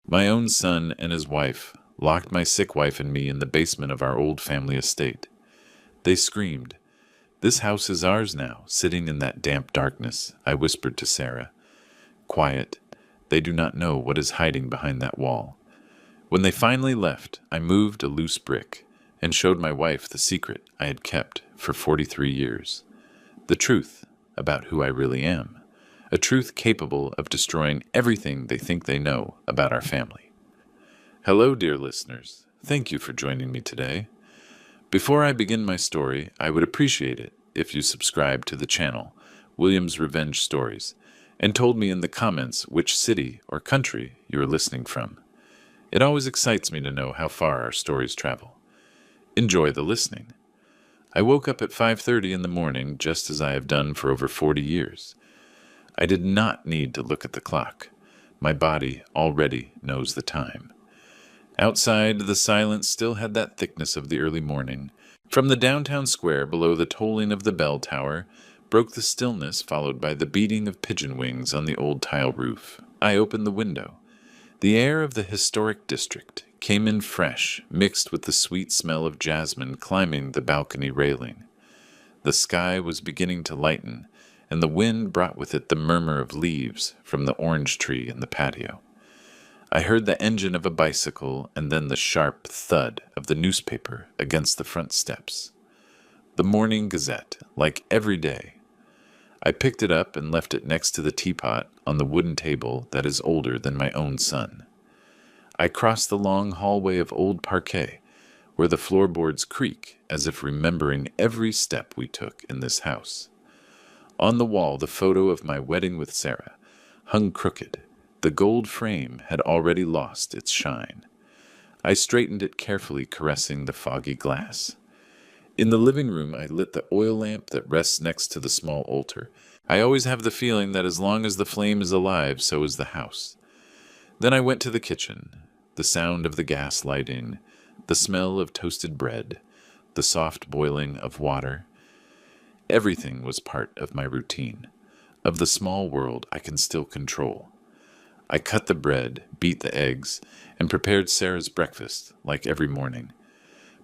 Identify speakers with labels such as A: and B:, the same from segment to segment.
A: My own son and his wife locked my sick wife and me in the basement of our old family estate. They screamed, "This house is ours now, sitting in that damp darkness," I whispered to Sarah. "Quiet. They do not know what is hiding behind that wall." When they finally left, I moved a loose brick and showed my wife the secret I had kept for 43 years. The truth about who I really am. A truth capable of destroying everything they think they know about our family. Hello, dear listeners. Thank you for joining me today. Before I begin my story, I would appreciate it if you subscribe to the channel, William's Revenge Stories, and told me in the comments which city or country you are listening from. It always excites me to know how far our stories travel. Enjoy the listening. I woke up at 5:30 in the morning, just as I have done for over 40 years. I did not need to look at the clock. My body already knows the time. Outside, the silence still had that thickness of the early morning. From the downtown square below the tolling of the bell tower broke the stillness, followed by the beating of pigeon wings on the old tile roof. I opened the window. The air of the historic district came in fresh, mixed with the sweet smell of jasmine climbing the balcony railing. The sky was beginning to lighten, and the wind brought with it the murmur of leaves from the orange tree in the patio. I heard the engine of a bicycle and then the sharp thud of the newspaper against the front steps. The Morning Gazette, like every day. I picked it up and left it next to the teapot on the wooden table that is older than my own son. I crossed the long hallway of old parquet, where the floorboards creak as if remembering every step we took in this house. On the wall, the photo of my wedding with Sarah hung crooked. The gold frame had already lost its shine. I straightened it carefully, caressing the foggy glass. In the living room, I lit the oil lamp that rests next to the small altar. I always have the feeling that as long as the flame is alive, so is the house. Then I went to the kitchen. The sound of the gas lighting, the smell of toasted bread, the soft boiling of water. Everything was part of my routine, of the small world I can still control. I cut the bread, beat the eggs, and prepared Sarah's breakfast, like every morning.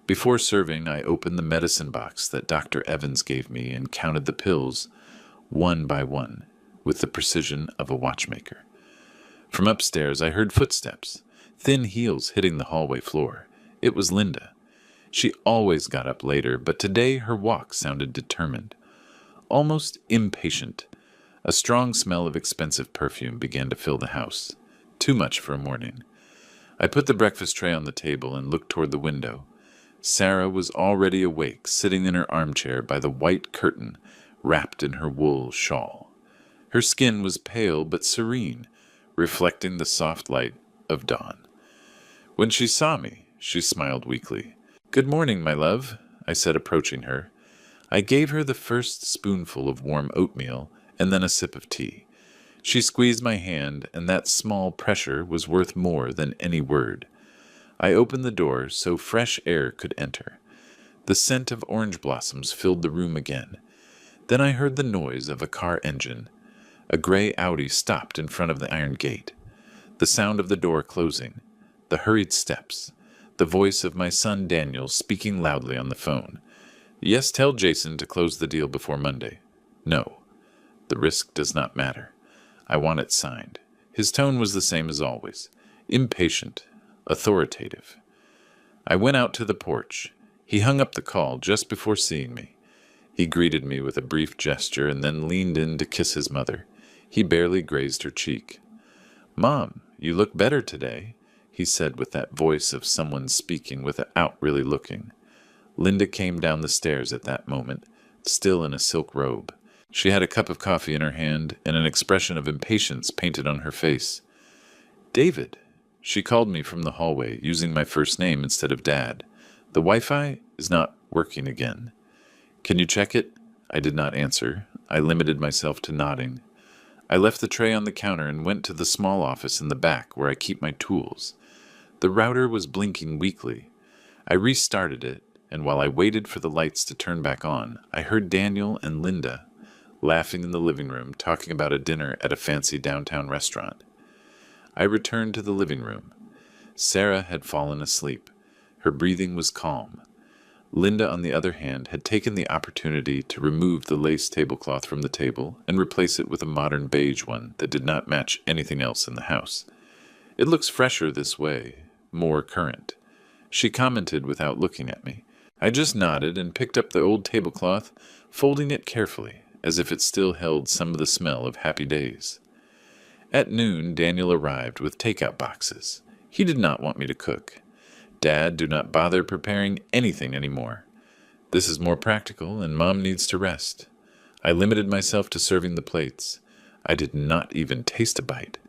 A: Before serving, I opened the medicine box that Dr. Evans gave me and counted the pills, one by one, with the precision of a watchmaker. From upstairs, I heard footsteps, thin heels hitting the hallway floor. It was Linda. She always got up later, but today her walk sounded determined, almost impatient. A strong smell of expensive perfume began to fill the house. Too much for a morning. I put the breakfast tray on the table and looked toward the window. Sarah was already awake, sitting in her armchair by the white curtain, wrapped in her wool shawl. Her skin was pale but serene, reflecting the soft light of dawn. When she saw me, she smiled weakly. "Good morning, my love," I said, approaching her. I gave her the first spoonful of warm oatmeal and then a sip of tea. She squeezed my hand, and that small pressure was worth more than any word. I opened the door so fresh air could enter. The scent of orange blossoms filled the room again. Then I heard the noise of a car engine. A gray Audi stopped in front of the iron gate. The sound of the door closing. The hurried steps. The voice of my son Daniel speaking loudly on the phone. "Yes, tell Jason to close the deal before Monday." "No. The risk does not matter. I want it signed." His tone was the same as always. Impatient. Authoritative. I went out to the porch. He hung up the call just before seeing me. He greeted me with a brief gesture and then leaned in to kiss his mother. He barely grazed her cheek. "Mom, you look better today," he said with that voice of someone speaking without really looking. Linda came down the stairs at that moment, still in a silk robe. She had a cup of coffee in her hand and an expression of impatience painted on her face. "David," she called me from the hallway, using my first name instead of Dad. "The Wi-Fi is not working again. Can you check it?" I did not answer. I limited myself to nodding. I left the tray on the counter and went to the small office in the back where I keep my tools. The router was blinking weakly. I restarted it, and while I waited for the lights to turn back on, I heard Daniel and Linda laughing in the living room, talking about a dinner at a fancy downtown restaurant. I returned to the living room. Sarah had fallen asleep. Her breathing was calm. Linda, on the other hand, had taken the opportunity to remove the lace tablecloth from the table and replace it with a modern beige one that did not match anything else in the house. "It looks fresher this way, more current," she commented without looking at me. I just nodded and picked up the old tablecloth, folding it carefully, as if it still held some of the smell of happy days. At noon, Daniel arrived with takeout boxes. He did not want me to cook. "Dad, do not bother preparing anything anymore. This is more practical, and Mom needs to rest." I limited myself to serving the plates. I did not even taste a bite.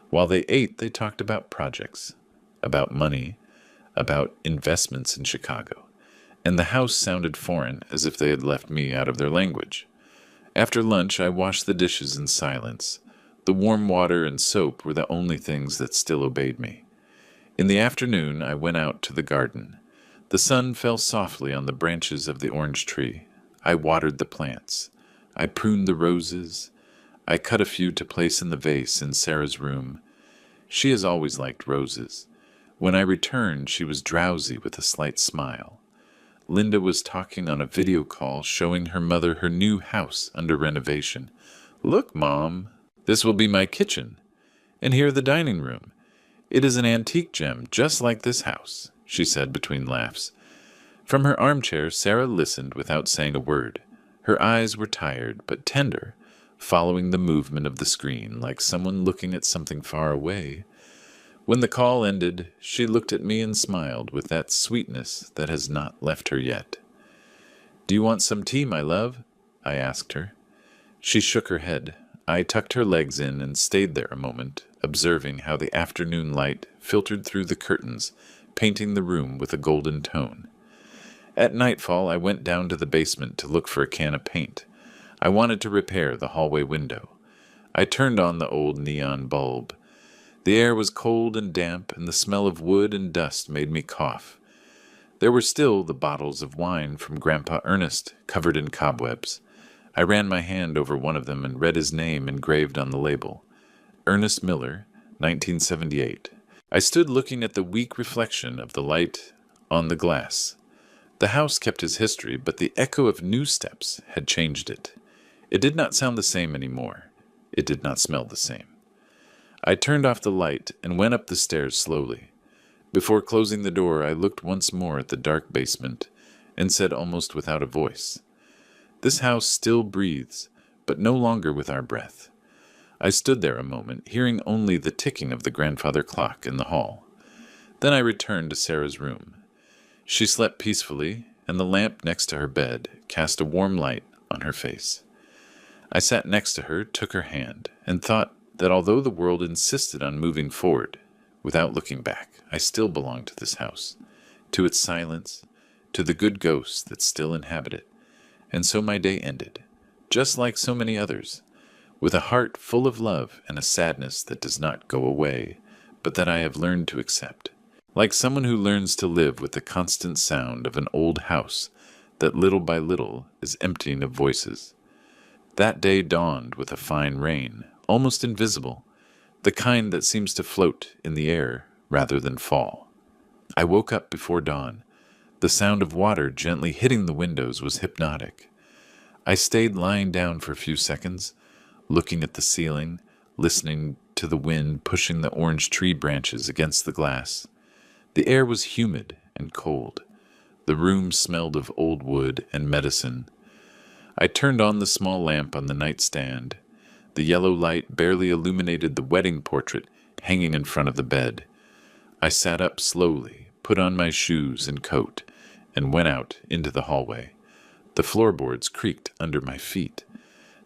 A: While they ate, they talked about projects, about money, about investments in Chicago, and the house sounded foreign, as if they had left me out of their language. After lunch, I washed the dishes in silence. The warm water and soap were the only things that still obeyed me. In the afternoon, I went out to the garden. The sun fell softly on the branches of the orange tree. I watered the plants. I pruned the roses. I cut a few to place in the vase in Sarah's room. She has always liked roses. When I returned, she was drowsy with a slight smile. Linda was talking on a video call, showing her mother her new house under renovation. "Look, Mom, this will be my kitchen. And here the dining room. It is an antique gem, just like this house," she said between laughs. From her armchair, Sarah listened without saying a word. Her eyes were tired, but tender, following the movement of the screen, like someone looking at something far away. When the call ended, she looked at me and smiled with that sweetness that has not left her yet. "Do you want some tea, my love?" I asked her. She shook her head. I tucked her legs in and stayed there a moment, observing how the afternoon light filtered through the curtains, painting the room with a golden tone. At nightfall, I went down to the basement to look for a can of paint. I wanted to repair the hallway window. I turned on the old neon bulb. The air was cold and damp, and the smell of wood and dust made me cough. There were still the bottles of wine from Grandpa Ernest, covered in cobwebs. I ran my hand over one of them and read his name engraved on the label. Ernest Miller, 1978. I stood looking at the weak reflection of the light on the glass. The house kept his history, but the echo of new steps had changed it. It did not sound the same anymore. It did not smell the same. I turned off the light and went up the stairs slowly. Before closing the door, I looked once more at the dark basement and said almost without a voice, "This house still breathes, but no longer with our breath." I stood there a moment, hearing only the ticking of the grandfather clock in the hall. Then I returned to Sarah's room. She slept peacefully, and the lamp next to her bed cast a warm light on her face. I sat next to her, took her hand, and thought that although the world insisted on moving forward, without looking back, I still belonged to this house, to its silence, to the good ghosts that still inhabit it. And so my day ended, just like so many others, with a heart full of love and a sadness that does not go away, but that I have learned to accept, like someone who learns to live with the constant sound of an old house that little by little is emptying of voices. That day dawned with a fine rain, almost invisible, the kind that seems to float in the air rather than fall. I woke up before dawn. The sound of water gently hitting the windows was hypnotic. I stayed lying down for a few seconds, looking at the ceiling, listening to the wind pushing the orange tree branches against the glass. The air was humid and cold. The room smelled of old wood and medicine. I turned on the small lamp on the nightstand. The yellow light barely illuminated the wedding portrait hanging in front of the bed. I sat up slowly, put on my shoes and coat, and went out into the hallway. The floorboards creaked under my feet.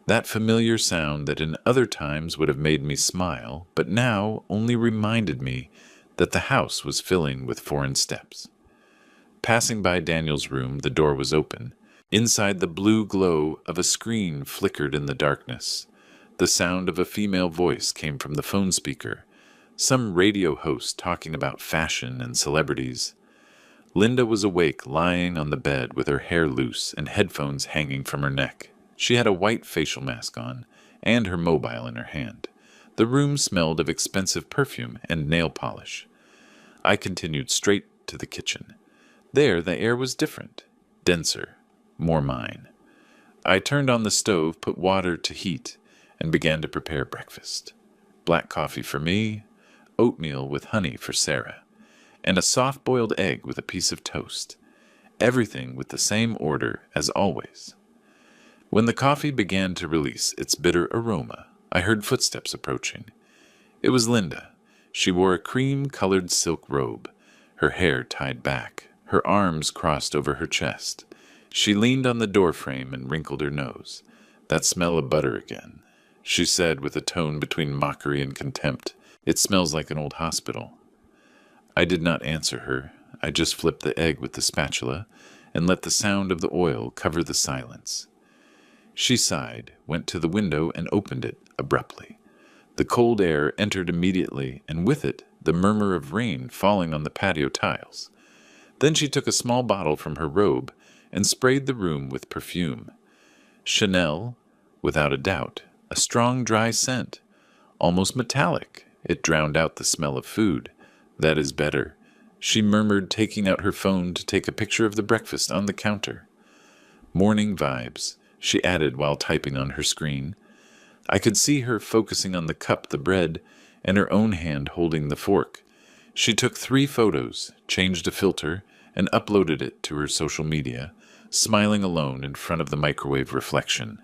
A: That familiar sound that in other times would have made me smile, but now only reminded me that the house was filling with foreign steps. Passing by Daniel's room, the door was open. Inside, the blue glow of a screen flickered in the darkness. The sound of a female voice came from the phone speaker, some radio host talking about fashion and celebrities. Linda was awake, lying on the bed with her hair loose and headphones hanging from her neck. She had a white facial mask on and her mobile in her hand. The room smelled of expensive perfume and nail polish. I continued straight to the kitchen. There the air was different, denser, more mine. I turned on the stove, put water to heat, and began to prepare breakfast. Black coffee for me, oatmeal with honey for Sarah, and a soft-boiled egg with a piece of toast. Everything with the same order as always. When the coffee began to release its bitter aroma, I heard footsteps approaching. It was Linda. She wore a cream-colored silk robe, her hair tied back, her arms crossed over her chest. She leaned on the doorframe and wrinkled her nose. "That smell of butter again," she said with a tone between mockery and contempt. "It smells like an old hospital." I did not answer her. I just flipped the egg with the spatula and let the sound of the oil cover the silence. She sighed, went to the window, and opened it abruptly. The cold air entered immediately, and with it the murmur of rain falling on the patio tiles. Then she took a small bottle from her robe and sprayed the room with perfume. Chanel, without a doubt, a strong dry scent, almost metallic. It drowned out the smell of food. "That is better," she murmured, taking out her phone to take a picture of the breakfast on the counter. "Morning vibes," she added while typing on her screen. I could see her focusing on the cup, the bread, and her own hand holding the fork. She took 3 photos, changed a filter, and uploaded it to her social media, smiling alone in front of the microwave reflection.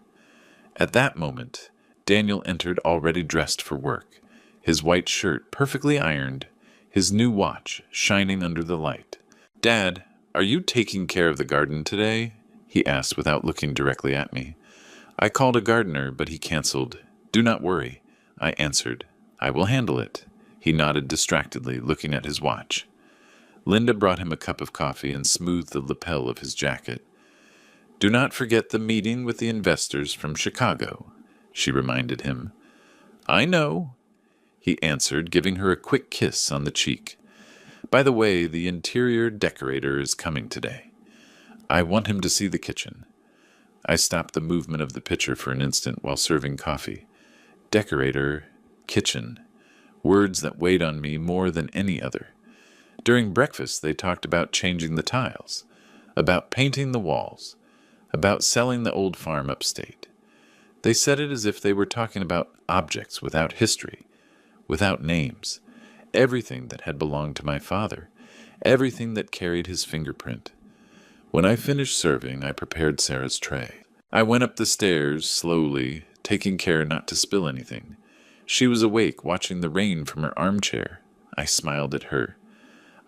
A: At that moment, Daniel entered already dressed for work, his white shirt perfectly ironed, his new watch shining under the light. "Dad, are you taking care of the garden today?" he asked without looking directly at me. I called a gardener, but he canceled. "Do not worry," I answered. "I will handle it." He nodded distractedly, looking at his watch. Linda brought him a cup of coffee and smoothed the lapel of his jacket. "Do not forget the meeting with the investors from Chicago," she reminded him. "I know," he answered, giving her a quick kiss on the cheek. "By the way, the interior decorator is coming today. I want him to see the kitchen." I stopped the movement of the pitcher for an instant while serving coffee. Decorator, kitchen, words that weighed on me more than any other. During breakfast, they talked about changing the tiles, about painting the walls, about selling the old farm upstate. They said it as if they were talking about objects without history, without names, everything that had belonged to my father, everything that carried his fingerprint. When I finished serving, I prepared Sarah's tray. I went up the stairs slowly, taking care not to spill anything. She was awake, watching the rain from her armchair. I smiled at her.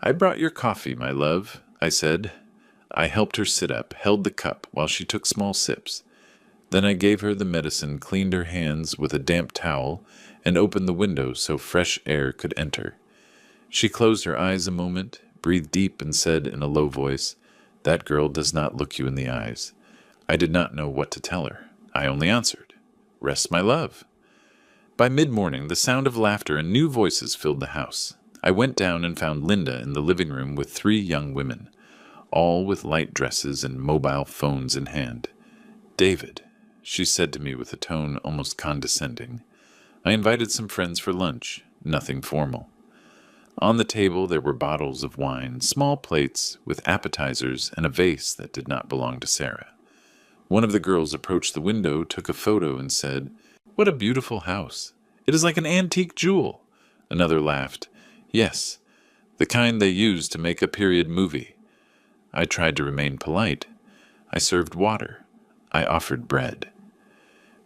A: "I brought your coffee, my love," I said. I helped her sit up, held the cup while she took small sips. Then I gave her the medicine, cleaned her hands with a damp towel, and opened the window so fresh air could enter. She closed her eyes a moment, breathed deep, and said in a low voice, "That girl does not look you in the eyes." I did not know what to tell her. I only answered, "Rest, my love." By mid-morning, the sound of laughter and new voices filled the house. I went down and found Linda in the living room with 3 young women, all with light dresses and mobile phones in hand. "David," she said to me with a tone almost condescending. I invited some friends for lunch, nothing formal. On the table there were bottles of wine, small plates with appetizers, and a vase that did not belong to Sarah. One of the girls approached the window, took a photo, and said, "What a beautiful house. It is like an antique jewel." Another laughed. "Yes, the kind they use to make a period movie." I tried to remain polite. I served water. I offered bread.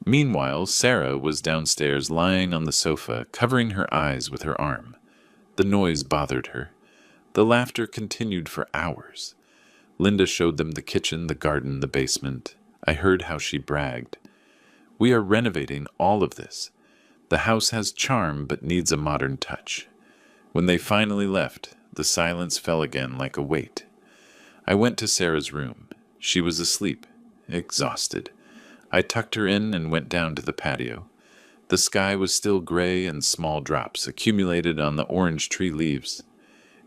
A: Meanwhile, Sarah was downstairs lying on the sofa, covering her eyes with her arm. The noise bothered her. The laughter continued for hours. Linda showed them the kitchen, the garden, the basement. I heard how she bragged. "We are renovating all of this. The house has charm but needs a modern touch." When they finally left, the silence fell again like a weight. I went to Sarah's room. She was asleep, exhausted. I tucked her in and went down to the patio. The sky was still gray and small drops accumulated on the orange tree leaves.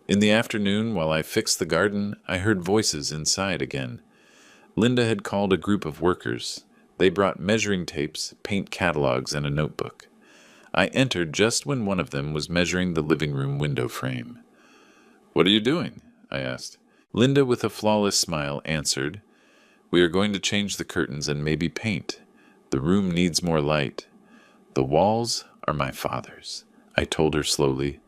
A: In the afternoon, while I fixed the garden, I heard voices inside again. Linda had called a group of workers. They brought measuring tapes, paint catalogs, and a notebook. I entered just when one of them was measuring the living room window frame. "What are you doing?" I asked. Linda, with a flawless smile, answered, "We are going to change the curtains and maybe paint. The room needs more light. The walls are my father's," I told her slowly.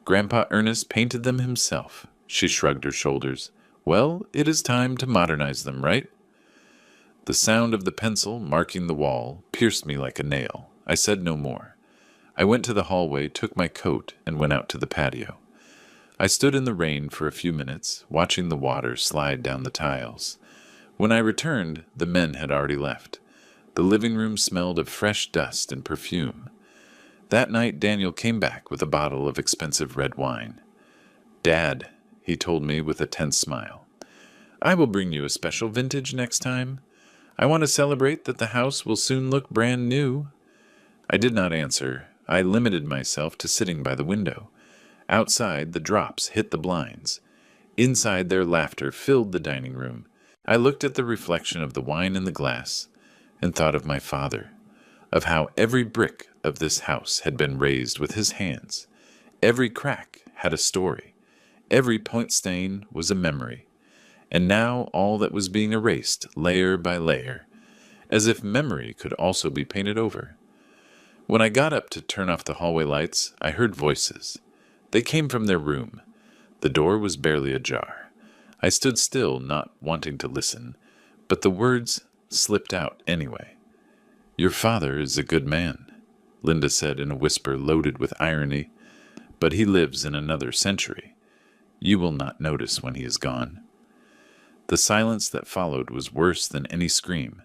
A: "Grandpa Ernest painted them himself." She shrugged her shoulders. "Well, it is time to modernize them, right?" The sound of the pencil marking the wall pierced me like a nail. I said no more. I went to the hallway, took my coat, and went out to the patio. I stood in the rain for a few minutes, watching the water slide down the tiles. When I returned, the men had already left. The living room smelled of fresh dust and perfume. That night, Daniel came back with a bottle of expensive red wine. "Dad," he told me with a tense smile, "I will bring you a special vintage next time. I want to celebrate that the house will soon look brand new." I did not answer. I limited myself to sitting by the window. Outside, the drops hit the blinds. Inside, their laughter filled the dining room. I looked at the reflection of the wine in the glass and thought of my father, of how every brick of this house had been raised with his hands. Every crack had a story. Every point stain was a memory. And now all that was being erased layer by layer, as if memory could also be painted over. When I got up to turn off the hallway lights, I heard voices. They came from their room. The door was barely ajar. I stood still, not wanting to listen, but the words slipped out anyway. "Your father is a good man," Linda said in a whisper loaded with irony, "but he lives in another century. You will not notice when he is gone." The silence that followed was worse than any scream.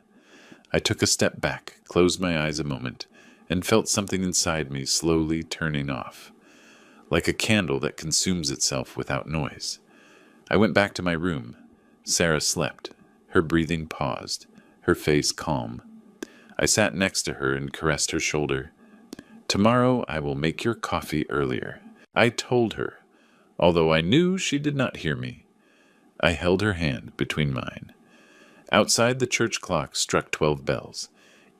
A: I took a step back, closed my eyes a moment, and felt something inside me slowly turning off, like a candle that consumes itself without noise. I went back to my room. Sarah slept. Her breathing paused, her face calm. I sat next to her and caressed her shoulder. "Tomorrow I will make your coffee earlier," I told her, although I knew she did not hear me. I held her hand between mine. Outside, the church clock struck 12 bells.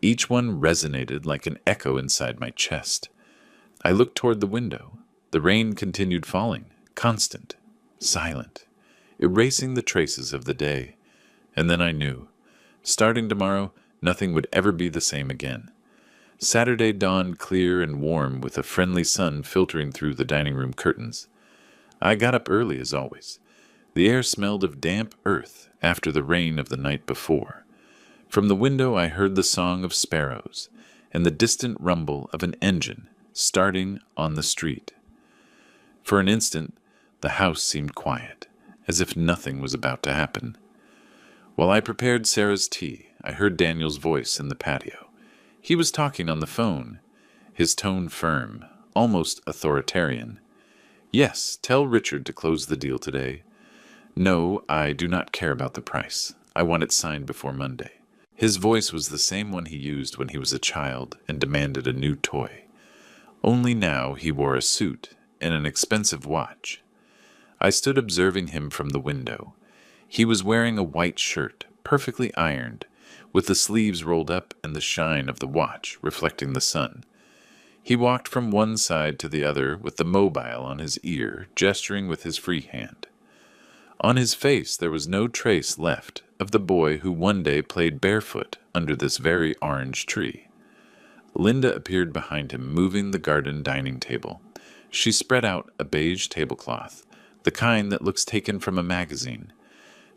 A: Each one resonated like an echo inside my chest. I looked toward the window. The rain continued falling, constant, silent, erasing the traces of the day. And then I knew. Starting tomorrow, nothing would ever be the same again. Saturday dawned clear and warm, with a friendly sun filtering through the dining room curtains. I got up early as always. The air smelled of damp earth after the rain of the night before. From the window I heard the song of sparrows and the distant rumble of an engine starting on the street. For an instant, the house seemed quiet, as if nothing was about to happen. While I prepared Sarah's tea, I heard Daniel's voice in the patio. He was talking on the phone, his tone firm, almost authoritarian. "Yes, tell Richard to close the deal today. No, I do not care about the price. I want it signed before Monday." His voice was the same one he used when he was a child and demanded a new toy. Only now he wore a suit and an expensive watch. I stood observing him from the window. He was wearing a white shirt, perfectly ironed, with the sleeves rolled up and the shine of the watch reflecting the sun. He walked from one side to the other with the mobile on his ear, gesturing with his free hand. On his face there was no trace left of the boy who one day played barefoot under this very orange tree. Linda appeared behind him, moving the garden dining table. She spread out a beige tablecloth, the kind that looks taken from a magazine.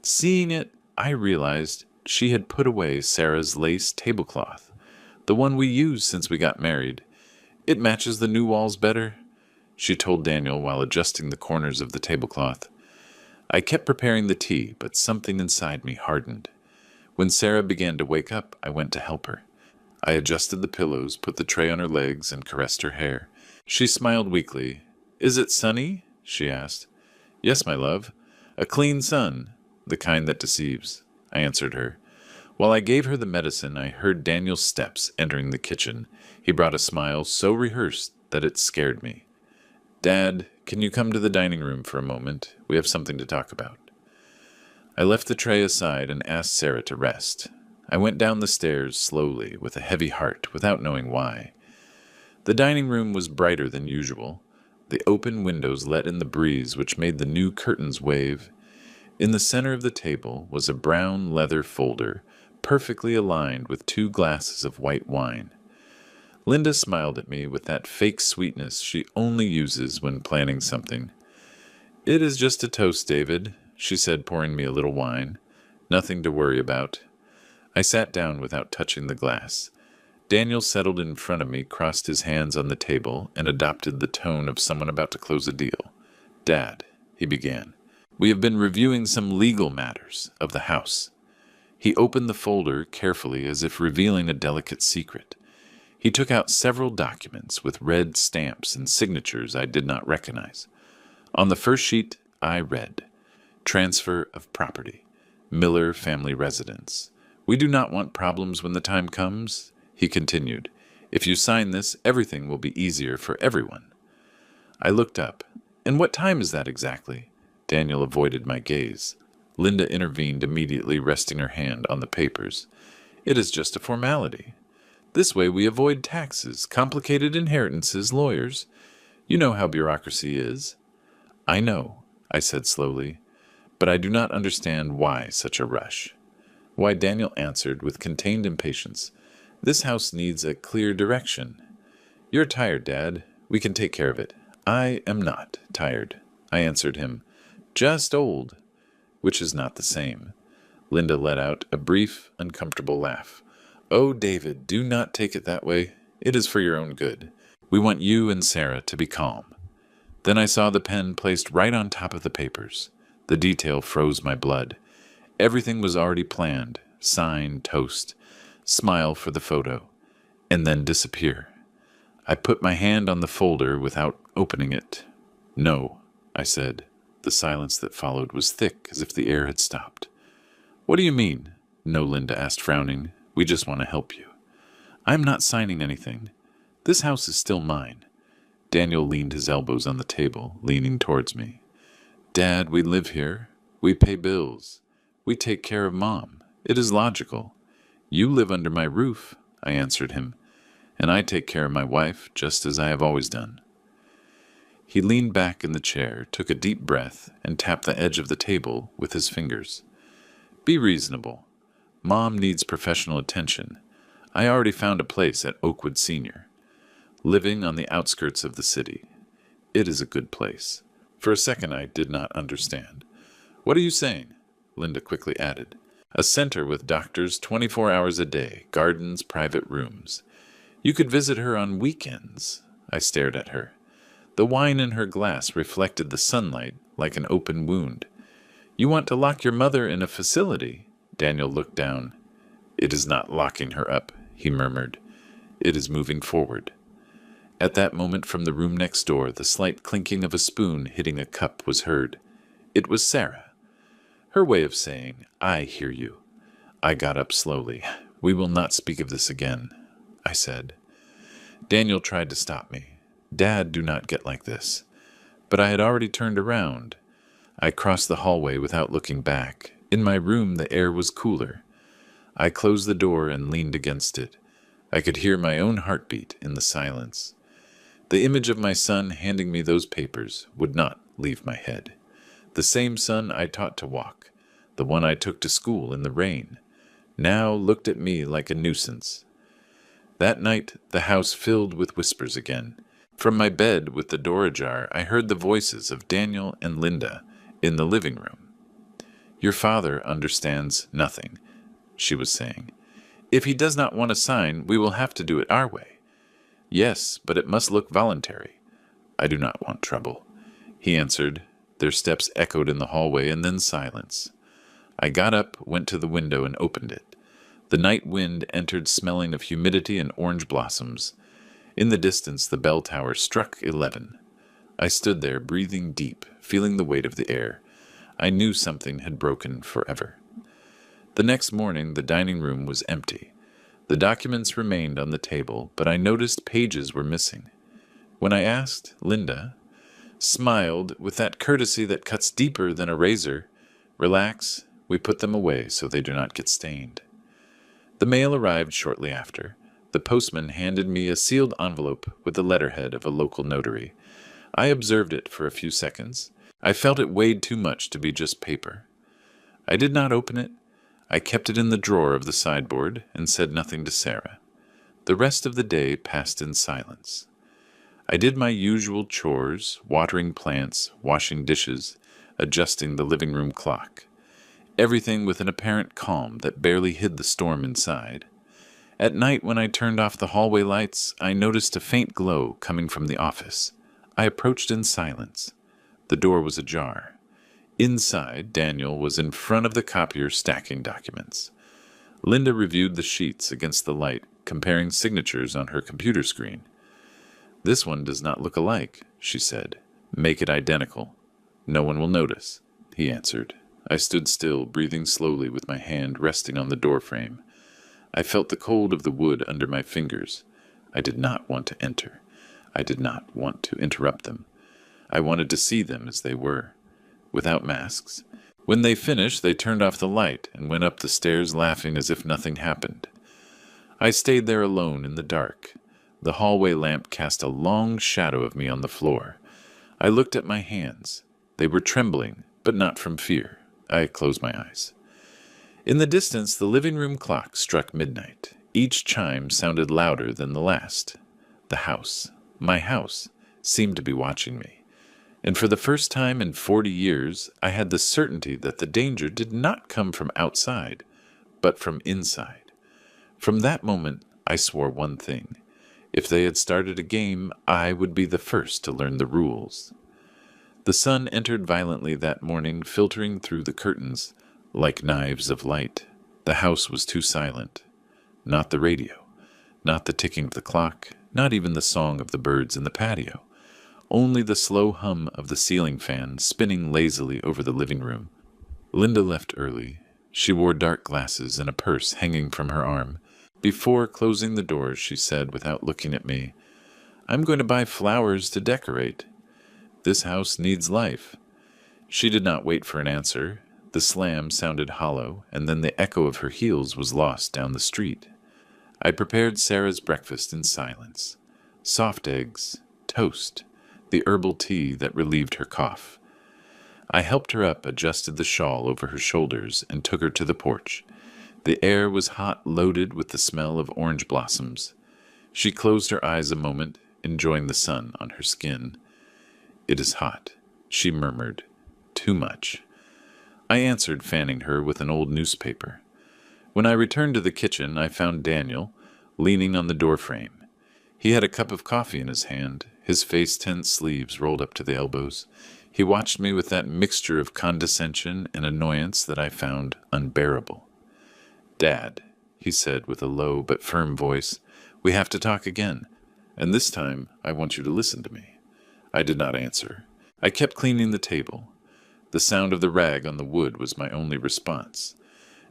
A: Seeing it, I realized she had put away Sarah's lace tablecloth, the one we used since we got married. "It matches the new walls better," she told Daniel while adjusting the corners of the tablecloth. I kept preparing the tea, but something inside me hardened. When Sarah began to wake up, I went to help her. I adjusted the pillows, put the tray on her legs, and caressed her hair. She smiled weakly. "Is it sunny?" she asked. "Yes, my love. A clean sun, the kind that deceives," I answered her. While I gave her the medicine, I heard Daniel's steps entering the kitchen. He brought a smile so rehearsed that it scared me. "Dad, can you come to the dining room for a moment? We have something to talk about." I left the tray aside and asked Sarah to rest. I went down the stairs slowly, with a heavy heart, without knowing why. The The dining room was brighter than usual. The open windows let in the breeze, which made the new curtains wave. In the center of the table was a brown leather folder, perfectly aligned with 2 glasses of white wine. Linda smiled at me with that fake sweetness she only uses when planning something. "It is just a toast, David," she said, pouring me a little wine. "Nothing to worry about." I sat down without touching the glass. Daniel settled in front of me, crossed his hands on the table, and adopted the tone of someone about to close a deal. "Dad," he began, "we have been reviewing some legal matters of the house." He opened the folder carefully as if revealing a delicate secret. He took out several documents with red stamps and signatures I did not recognize. On the first sheet, I read, "Transfer of property. Miller family residence. We do not want problems when the time comes," he continued. "If you sign this, everything will be easier for everyone." I looked up. "And what time is that exactly?" Daniel avoided my gaze. Linda intervened immediately, resting her hand on the papers. "It is just a formality. This way we avoid taxes, complicated inheritances, lawyers. You know how bureaucracy is." "I know," I said slowly, "but I do not understand why such a rush." "Why," Daniel answered with contained impatience, "this house needs a clear direction. You're tired, Dad. We can take care of it." "I am not tired," I answered him. "Just old," which is not the same. Linda let out a brief, uncomfortable laugh. "Oh, David, do not take it that way. It is for your own good. We want you and Sarah to be calm." Then I saw the pen placed right on top of the papers. The detail froze my blood. Everything was already planned: sign, toast, smile for the photo, and then disappear. I put my hand on the folder without opening it. "No," I said. The silence that followed was thick, as if the air had stopped. "What do you mean?" "No," Linda asked, frowning. "We just want to help you." "I am not signing anything. This house is still mine." Daniel leaned his elbows on the table, leaning towards me. "Dad, we live here. We pay bills. We take care of Mom. It is logical. You live under my roof," I answered him, "and I take care of my wife, just as I have always done." He leaned back in the chair, took a deep breath, and tapped the edge of the table with his fingers. "Be reasonable. Mom needs professional attention. I already found a place at Oakwood Senior, living on the outskirts of the city. It is a good place." For a second I did not understand. "What are you saying?" Linda quickly added. "A center with doctors 24 hours a day, gardens, private rooms. You could visit her on weekends." I stared at her. The wine in her glass reflected the sunlight like an open wound. "You want to lock your mother in a facility?" Daniel looked down. "It is not locking her up," he murmured. "It is moving forward." At that moment, from the room next door, the slight clinking of a spoon hitting a cup was heard. It was Sarah. Her way of saying, "I hear you." I got up slowly. "We will not speak of this again," I said. Daniel tried to stop me. "Dad, do not get like this." But I had already turned around. I crossed the hallway without looking back. In my room, the air was cooler. I closed the door and leaned against it. I could hear my own heartbeat in the silence. The image of my son handing me those papers would not leave my head. The same son I taught to walk, the one I took to school in the rain, now looked at me like a nuisance. That night, the house filled with whispers again. From my bed with the door ajar, I heard the voices of Daniel and Linda in the living room. "Your father understands nothing," she was saying. "If he does not want to sign, we will have to do it our way." "Yes, but it must look voluntary." "I do not want trouble," he answered. Their steps echoed in the hallway, and then silence. I got up, went to the window, and opened it. The night wind entered, smelling of humidity and orange blossoms. In the distance, the bell tower struck 11. I stood there, breathing deep, feeling the weight of the air. I knew something had broken forever. The next morning, the dining room was empty. The documents remained on the table, but I noticed pages were missing. When I asked, Linda smiled with that courtesy that cuts deeper than a razor. "Relax, we put them away so they do not get stained." The mail arrived shortly after. The postman handed me a sealed envelope with the letterhead of a local notary. I observed it for a few seconds. I felt it weighed too much to be just paper. I did not open it. I kept it in the drawer of the sideboard and said nothing to Sarah. The rest of the day passed in silence. I did my usual chores, watering plants, washing dishes, adjusting the living room clock. Everything with an apparent calm that barely hid the storm inside. At night, when I turned off the hallway lights, I noticed a faint glow coming from the office. I approached in silence. The door was ajar. Inside, Daniel was in front of the copier stacking documents. Linda reviewed the sheets against the light, comparing signatures on her computer screen. "This one does not look alike," she said. "Make it identical. No one will notice," he answered. I stood still, breathing slowly with my hand resting on the doorframe. I felt the cold of the wood under my fingers. I did not want to enter. I did not want to interrupt them. I wanted to see them as they were, without masks. When they finished, they turned off the light and went up the stairs laughing as if nothing happened. I stayed there alone in the dark. The hallway lamp cast a long shadow of me on the floor. I looked at my hands. They were trembling, but not from fear. I closed my eyes. In the distance, the living room clock struck midnight. Each chime sounded louder than the last. The house, my house, seemed to be watching me. And for the first time in 40 years, I had the certainty that the danger did not come from outside, but from inside. From that moment, I swore one thing. If they had started a game, I would be the first to learn the rules. The sun entered violently that morning, filtering through the curtains like knives of light. The house was too silent. Not the radio, not the ticking of the clock, not even the song of the birds in the patio. Only the slow hum of the ceiling fan spinning lazily over the living room. Linda left early. She wore dark glasses and a purse hanging from her arm. Before closing the doors, she said, without looking at me, "I'm going to buy flowers to decorate. This house needs life." She did not wait for an answer. The slam sounded hollow, and then the echo of her heels was lost down the street. I prepared Sarah's breakfast in silence. Soft eggs, toast, the herbal tea that relieved her cough. I helped her up, adjusted the shawl over her shoulders, and took her to the porch. The air was hot, loaded with the smell of orange blossoms. She closed her eyes a moment, enjoying the sun on her skin. "It is hot," she murmured. "Too much." I answered, fanning her with an old newspaper. When I returned to the kitchen, I found Daniel leaning on the doorframe. He had a cup of coffee in his hand, his face-tense sleeves rolled up to the elbows. He watched me with that mixture of condescension and annoyance that I found unbearable. "Dad," he said with a low but firm voice, "we have to talk again, and this time I want you to listen to me." I did not answer. I kept cleaning the table. The sound of the rag on the wood was my only response.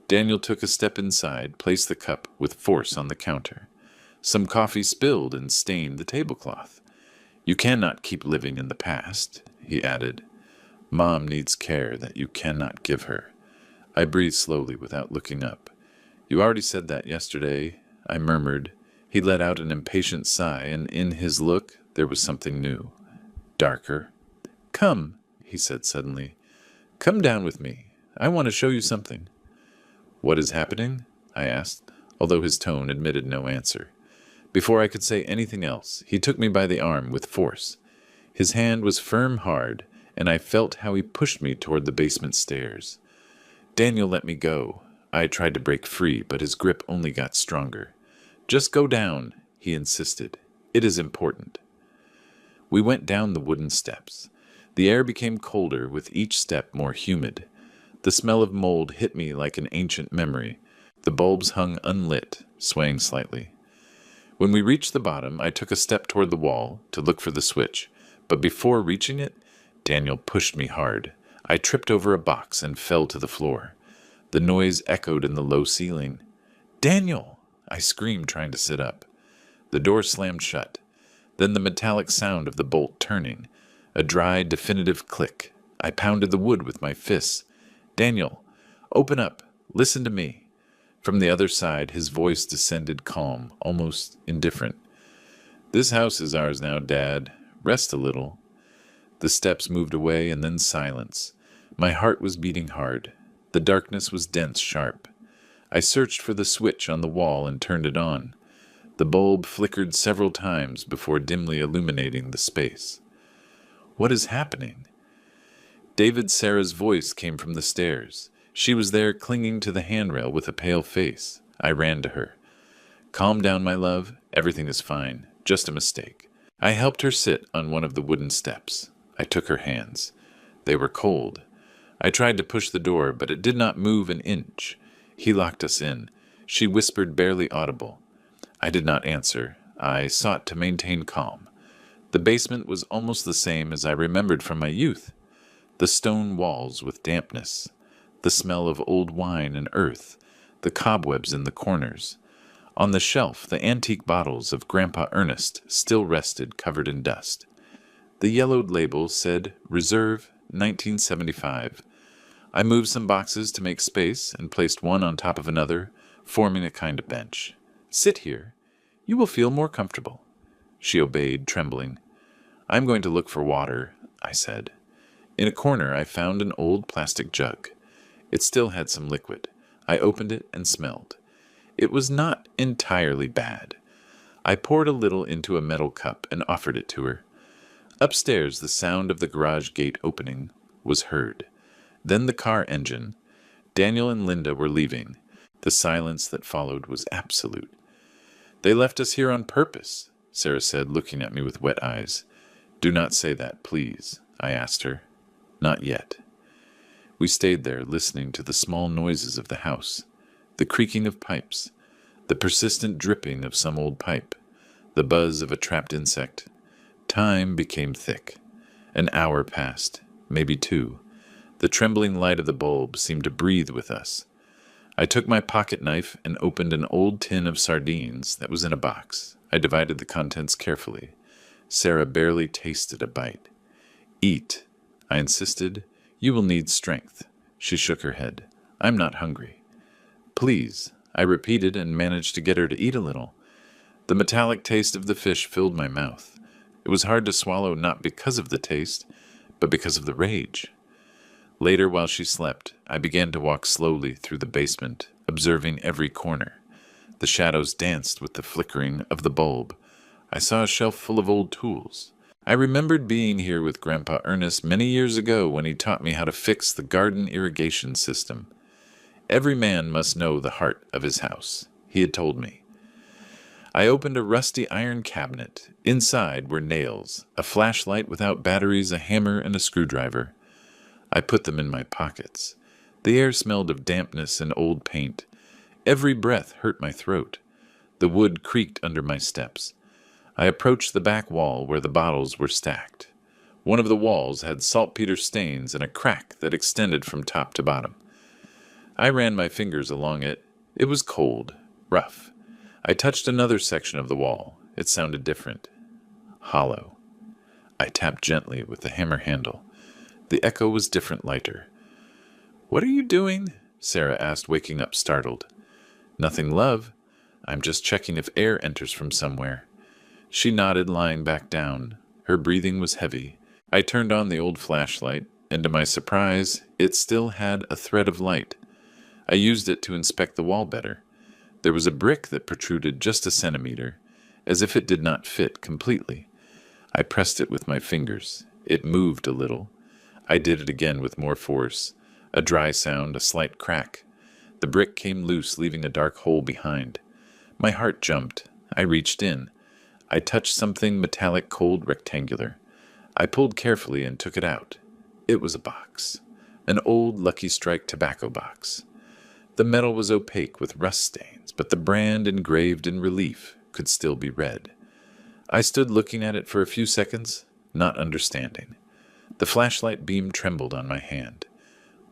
A: Daniel took a step inside, placed the cup with force on the counter. Some coffee spilled and stained the tablecloth. "You cannot keep living in the past," he added. "Mom needs care that you cannot give her." I breathed slowly without looking up. "You already said that yesterday," I murmured. He let out an impatient sigh, and in his look there was something new, darker. "Come," he said suddenly. "Come down with me. I want to show you something." "What is happening?" I asked, although his tone admitted no answer. Before I could say anything else, he took me by the arm with force. His hand was firm, hard, and I felt how he pushed me toward the basement stairs. Daniel let me go. I tried to break free, but his grip only got stronger. "Just go down," he insisted. "It is important." We went down the wooden steps. The air became colder, with each step more humid. The smell of mold hit me like an ancient memory. The bulbs hung unlit, swaying slightly. When we reached the bottom, I took a step toward the wall to look for the switch, but before reaching it, Daniel pushed me hard. I tripped over a box and fell to the floor. The noise echoed in the low ceiling. "Daniel!" I screamed, trying to sit up. The door slammed shut. Then the metallic sound of the bolt turning. A dry, definitive click. I pounded the wood with my fists. "Daniel, open up. Listen to me." From the other side, his voice descended calm, almost indifferent. "This house is ours now, Dad. Rest a little." The steps moved away, and then silence. My heart was beating hard. The darkness was dense, sharp. I searched for the switch on the wall and turned it on. The bulb flickered several times before dimly illuminating the space. "What is happening?" Sarah's voice came from the stairs. She was there clinging to the handrail with a pale face. I ran to her. "Calm down, my love. Everything is fine. Just a mistake." I helped her sit on one of the wooden steps. I took her hands. They were cold. I tried to push the door, but it did not move an inch. He locked us in. She whispered, barely audible. I did not answer. I sought to maintain calm. The basement was almost the same as I remembered from my youth. The stone walls with dampness, the smell of old wine and earth, the cobwebs in the corners. On the shelf, the antique bottles of Grandpa Ernest still rested covered in dust. The yellowed label said, "Reserve, 1975. I moved some boxes to make space and placed one on top of another, forming a kind of bench. "Sit here. You will feel more comfortable." She obeyed, trembling. "I'm going to look for water," I said. In a corner, I found an old plastic jug. It still had some liquid. I opened it and smelled. It was not entirely bad. I poured a little into a metal cup and offered it to her. Upstairs, the sound of the garage gate opening was heard. Then the car engine. Daniel and Linda were leaving. The silence that followed was absolute. "They left us here on purpose," Sarah said, looking at me with wet eyes. "Do not say that, please," I asked her. "Not yet." We stayed there, listening to the small noises of the house, the creaking of pipes, the persistent dripping of some old pipe, the buzz of a trapped insect. Time became thick. An hour passed, maybe 2. The trembling light of the bulb seemed to breathe with us. I took my pocket knife and opened an old tin of sardines that was in a box. I divided the contents carefully. Sarah barely tasted a bite. "Eat," I insisted. "You will need strength." She shook her head. "I'm not hungry." "Please," I repeated and managed to get her to eat a little. The metallic taste of the fish filled my mouth. It was hard to swallow, not because of the taste, but because of the rage. Later, while she slept, I began to walk slowly through the basement, observing every corner. The shadows danced with the flickering of the bulb. I saw a shelf full of old tools. I remembered being here with Grandpa Ernest many years ago when he taught me how to fix the garden irrigation system. Every man must know the heart of his house, he had told me. I opened a rusty iron cabinet. Inside were nails, a flashlight without batteries, a hammer, and a screwdriver. I put them in my pockets. The air smelled of dampness and old paint. Every breath hurt my throat. The wood creaked under my steps. I approached the back wall where the bottles were stacked. One of the walls had saltpeter stains and a crack that extended from top to bottom. I ran my fingers along it. It was cold, rough. I touched another section of the wall. It sounded different. Hollow. I tapped gently with the hammer handle. The echo was different, lighter. "What are you doing?" Sarah asked, waking up startled. "Nothing, love. I'm just checking if air enters from somewhere." She nodded, lying back down. Her breathing was heavy. I turned on the old flashlight, and to my surprise, it still had a thread of light. I used it to inspect the wall better. There was a brick that protruded just a centimeter, as if it did not fit completely. I pressed it with my fingers. It moved a little. I did it again with more force. A dry sound, a slight crack. The brick came loose, leaving a dark hole behind. My heart jumped. I reached in. I touched something metallic, cold, rectangular. I pulled carefully and took it out. It was a box. An old Lucky Strike tobacco box. The metal was opaque with rust stains, but the brand engraved in relief could still be read. I stood looking at it for a few seconds, not understanding. The flashlight beam trembled on my hand.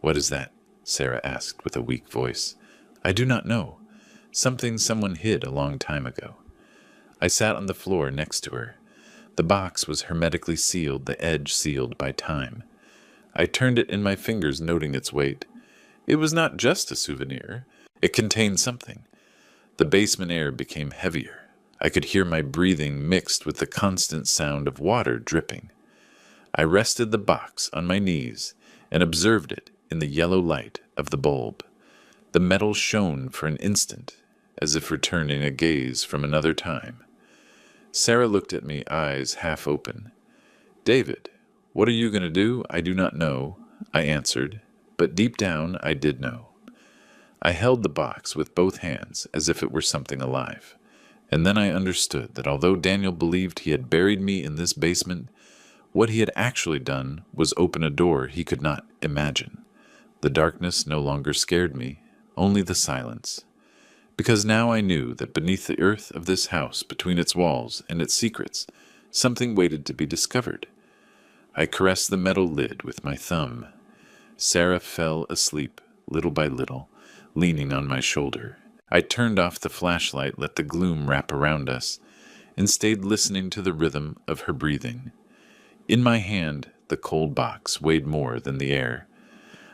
A: "What is that?" Sarah asked with a weak voice. "I do not know. Something someone hid a long time ago." I sat on the floor next to her. The box was hermetically sealed, the edge sealed by time. I turned it in my fingers, noting its weight. It was not just a souvenir. It contained something. The basement air became heavier. I could hear my breathing mixed with the constant sound of water dripping. I rested the box on my knees and observed it in the yellow light of the bulb. The metal shone for an instant, as if returning a gaze from another time. Sarah looked at me, eyes half open. "David, what are you going to do? I do not know," I answered, but deep down I did know. I held the box with both hands as if it were something alive, and then I understood that although Daniel believed he had buried me in this basement, what he had actually done was open a door he could not imagine. The darkness no longer scared me, only the silence. Because now I knew that beneath the earth of this house, between its walls and its secrets, something waited to be discovered. I caressed the metal lid with my thumb. Sarah fell asleep, little by little, leaning on my shoulder. I turned off the flashlight, let the gloom wrap around us, and stayed listening to the rhythm of her breathing. In my hand, the cold box weighed more than the air.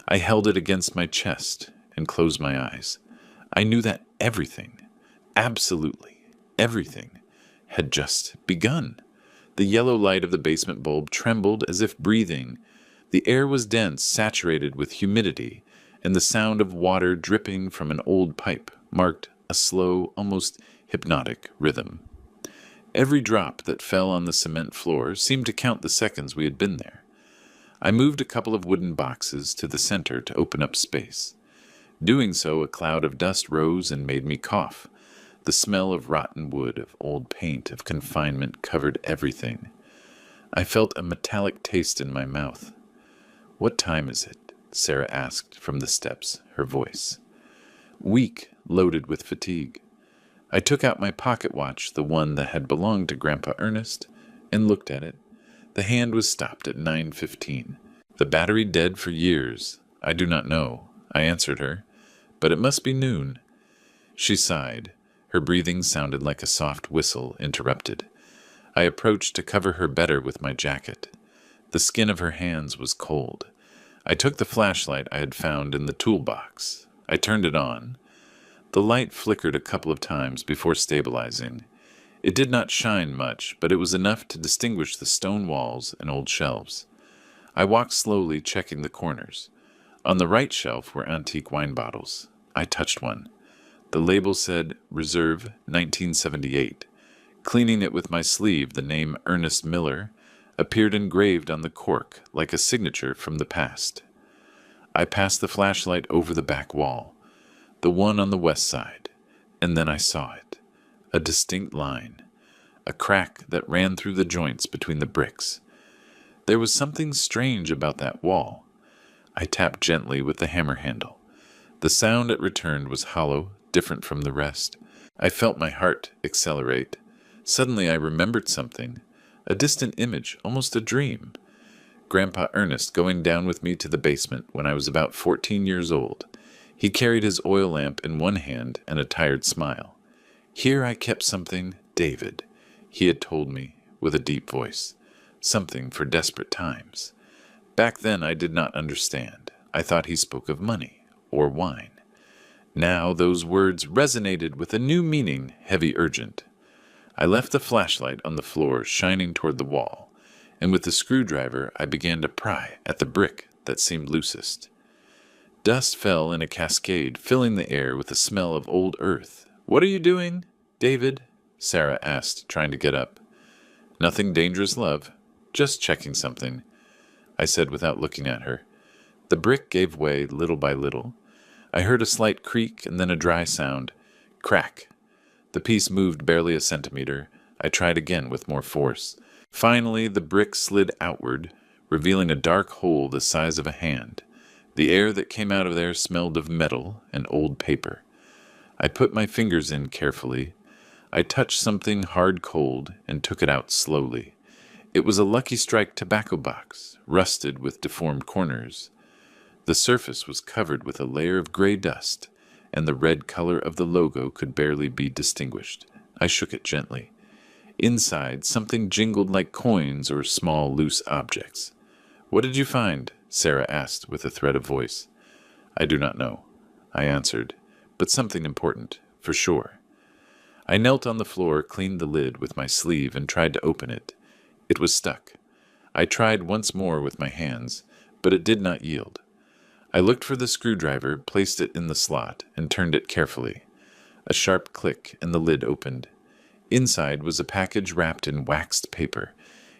A: I held it against my chest and closed my eyes. I knew that everything, absolutely everything, had just begun. The yellow light of the basement bulb trembled as if breathing. The air was dense, saturated with humidity, and the sound of water dripping from an old pipe marked a slow, almost hypnotic rhythm. Every drop that fell on the cement floor seemed to count the seconds we had been there. I moved a couple of wooden boxes to the center to open up space. Doing so, a cloud of dust rose and made me cough. The smell of rotten wood, of old paint, of confinement covered everything. I felt a metallic taste in my mouth. "What time is it?" Sarah asked from the steps, her voice weak, loaded with fatigue. I took out my pocket watch, the one that had belonged to Grandpa Ernest, and looked at it. The hand was stopped at 9:15. "The battery dead for years. I do not know," I answered her, "but it must be noon." She sighed. Her breathing sounded like a soft whistle interrupted. I approached to cover her better with my jacket. The skin of her hands was cold. I took the flashlight I had found in the toolbox. I turned it on. The light flickered a couple of times before stabilizing. It did not shine much, but it was enough to distinguish the stone walls and old shelves. I walked slowly, checking the corners. On the right shelf were antique wine bottles. I touched one. The label said, "Reserve 1978. Cleaning it with my sleeve, the name Ernest Miller appeared engraved on the cork like a signature from the past. I passed the flashlight over the back wall, the one on the west side, and then I saw it. A distinct line, a crack that ran through the joints between the bricks. There was something strange about that wall. I tapped gently with the hammer handle. The sound it returned was hollow, different from the rest. I felt my heart accelerate. Suddenly I remembered something, a distant image, almost a dream. Grandpa Ernest going down with me to the basement when I was about 14 years old. He carried his oil lamp in one hand and a tired smile. "Here I kept something, David," he had told me with a deep voice. "Something for desperate times." Back then I did not understand. I thought he spoke of money or wine. Now those words resonated with a new meaning, heavy urgent. I left the flashlight on the floor, shining toward the wall, and with the screwdriver I began to pry at the brick that seemed loosest. Dust fell in a cascade, filling the air with the smell of old earth. "What are you doing, David?" Sarah asked, trying to get up. "Nothing dangerous, love. Just checking something," I said without looking at her. The brick gave way little by little. I heard a slight creak and then a dry sound. Crack. The piece moved barely a centimeter. I tried again with more force. Finally, the brick slid outward, revealing a dark hole the size of a hand. The air that came out of there smelled of metal and old paper. I put my fingers in carefully. I touched something hard cold and took it out slowly. It was a Lucky Strike tobacco box, rusted with deformed corners. The surface was covered with a layer of gray dust, and the red color of the logo could barely be distinguished. I shook it gently. Inside, something jingled like coins or small, loose objects. "What did you find?" Sarah asked with a thread of voice. "I do not know," I answered, but something important, for sure. I knelt on the floor, cleaned the lid with my sleeve, and tried to open it. It was stuck. I tried once more with my hands, but it did not yield. I looked for the screwdriver, placed it in the slot, and turned it carefully. A sharp click, and the lid opened. Inside was a package wrapped in waxed paper,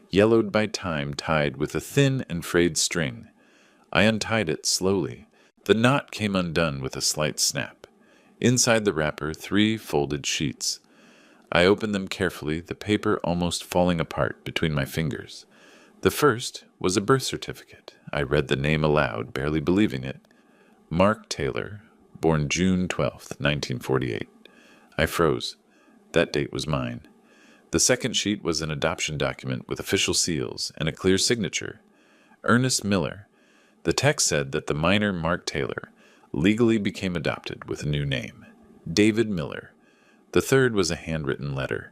A: yellowed by time, tied with a thin and frayed string. I untied it slowly. The knot came undone with a slight snap. Inside the wrapper, 3 folded sheets. I opened them carefully, the paper almost falling apart between my fingers. The first was a birth certificate. I read the name aloud, barely believing it. Mark Taylor, born June 12th, 1948. I froze. That date was mine. The second sheet was an adoption document with official seals and a clear signature. Ernest Miller. The text said that the minor Mark Taylor legally became adopted with a new name, David Miller. The third was a handwritten letter.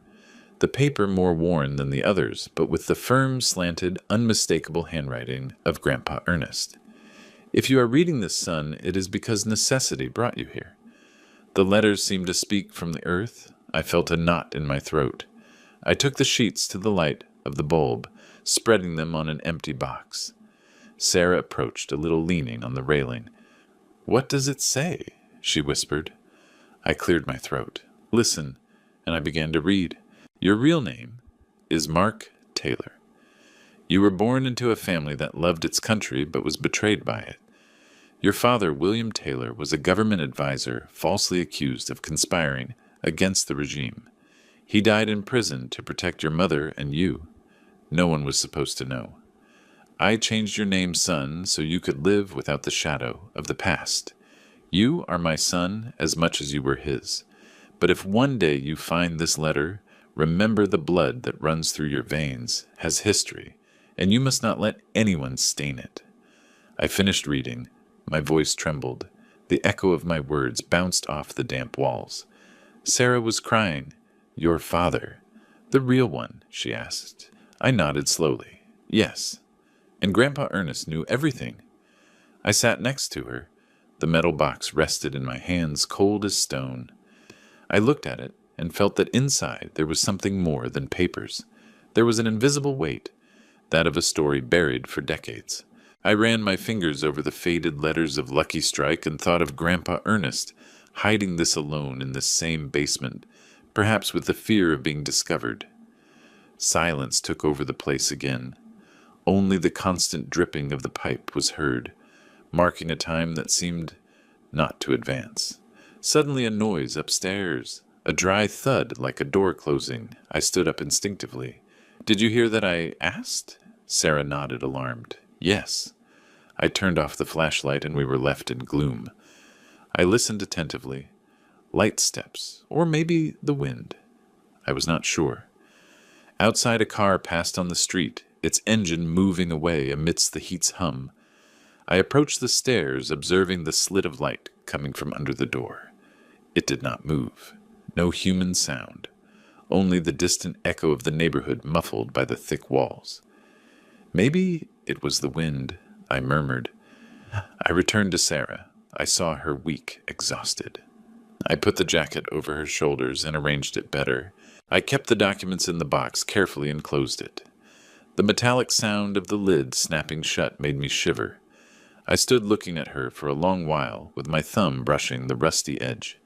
A: The paper more worn than the others, but with the firm, slanted, unmistakable handwriting of Grandpa Ernest. If you are reading this, son, it is because necessity brought you here. The letters seemed to speak from the earth. I felt a knot in my throat. I took the sheets to the light of the bulb, spreading them on an empty box. Sarah approached, a little leaning on the railing. "What does it say?" she whispered. I cleared my throat. "Listen," and I began to read. "Your real name is Mark Taylor. You were born into a family that loved its country but was betrayed by it. Your father, William Taylor, was a government advisor falsely accused of conspiring against the regime. He died in prison to protect your mother and you. No one was supposed to know. I changed your name, son, so you could live without the shadow of the past. You are my son as much as you were his. But if one day you find this letter, remember the blood that runs through your veins has history, and you must not let anyone stain it." I finished reading. My voice trembled. The echo of my words bounced off the damp walls. Sarah was crying. "Your father. The real one?" she asked. I nodded slowly. "Yes." And Grandpa Ernest knew everything. I sat next to her. The metal box rested in my hands, cold as stone. I looked at it and felt that inside there was something more than papers. There was an invisible weight, that of a story buried for decades. I ran my fingers over the faded letters of Lucky Strike and thought of Grandpa Ernest, hiding this alone in this same basement, perhaps with the fear of being discovered. Silence took over the place again. Only the constant dripping of the pipe was heard, marking a time that seemed not to advance. Suddenly a noise upstairs, a dry thud like a door closing. I stood up instinctively. "Did you hear that I asked?" Sarah nodded, alarmed. "Yes." I turned off the flashlight and we were left in gloom. I listened attentively. Light steps, or maybe the wind. I was not sure. Outside, a car passed on the street, its engine moving away amidst the heat's hum. I approached the stairs, observing the slit of light coming from under the door. It did not move. No human sound. Only the distant echo of the neighborhood muffled by the thick walls. "Maybe it was the wind," I murmured. I returned to Sarah. I saw her weak, exhausted. I put the jacket over her shoulders and arranged it better. I kept the documents in the box carefully and closed it. The metallic sound of the lid snapping shut made me shiver. I stood looking at her for a long while, with my thumb brushing the rusty edge.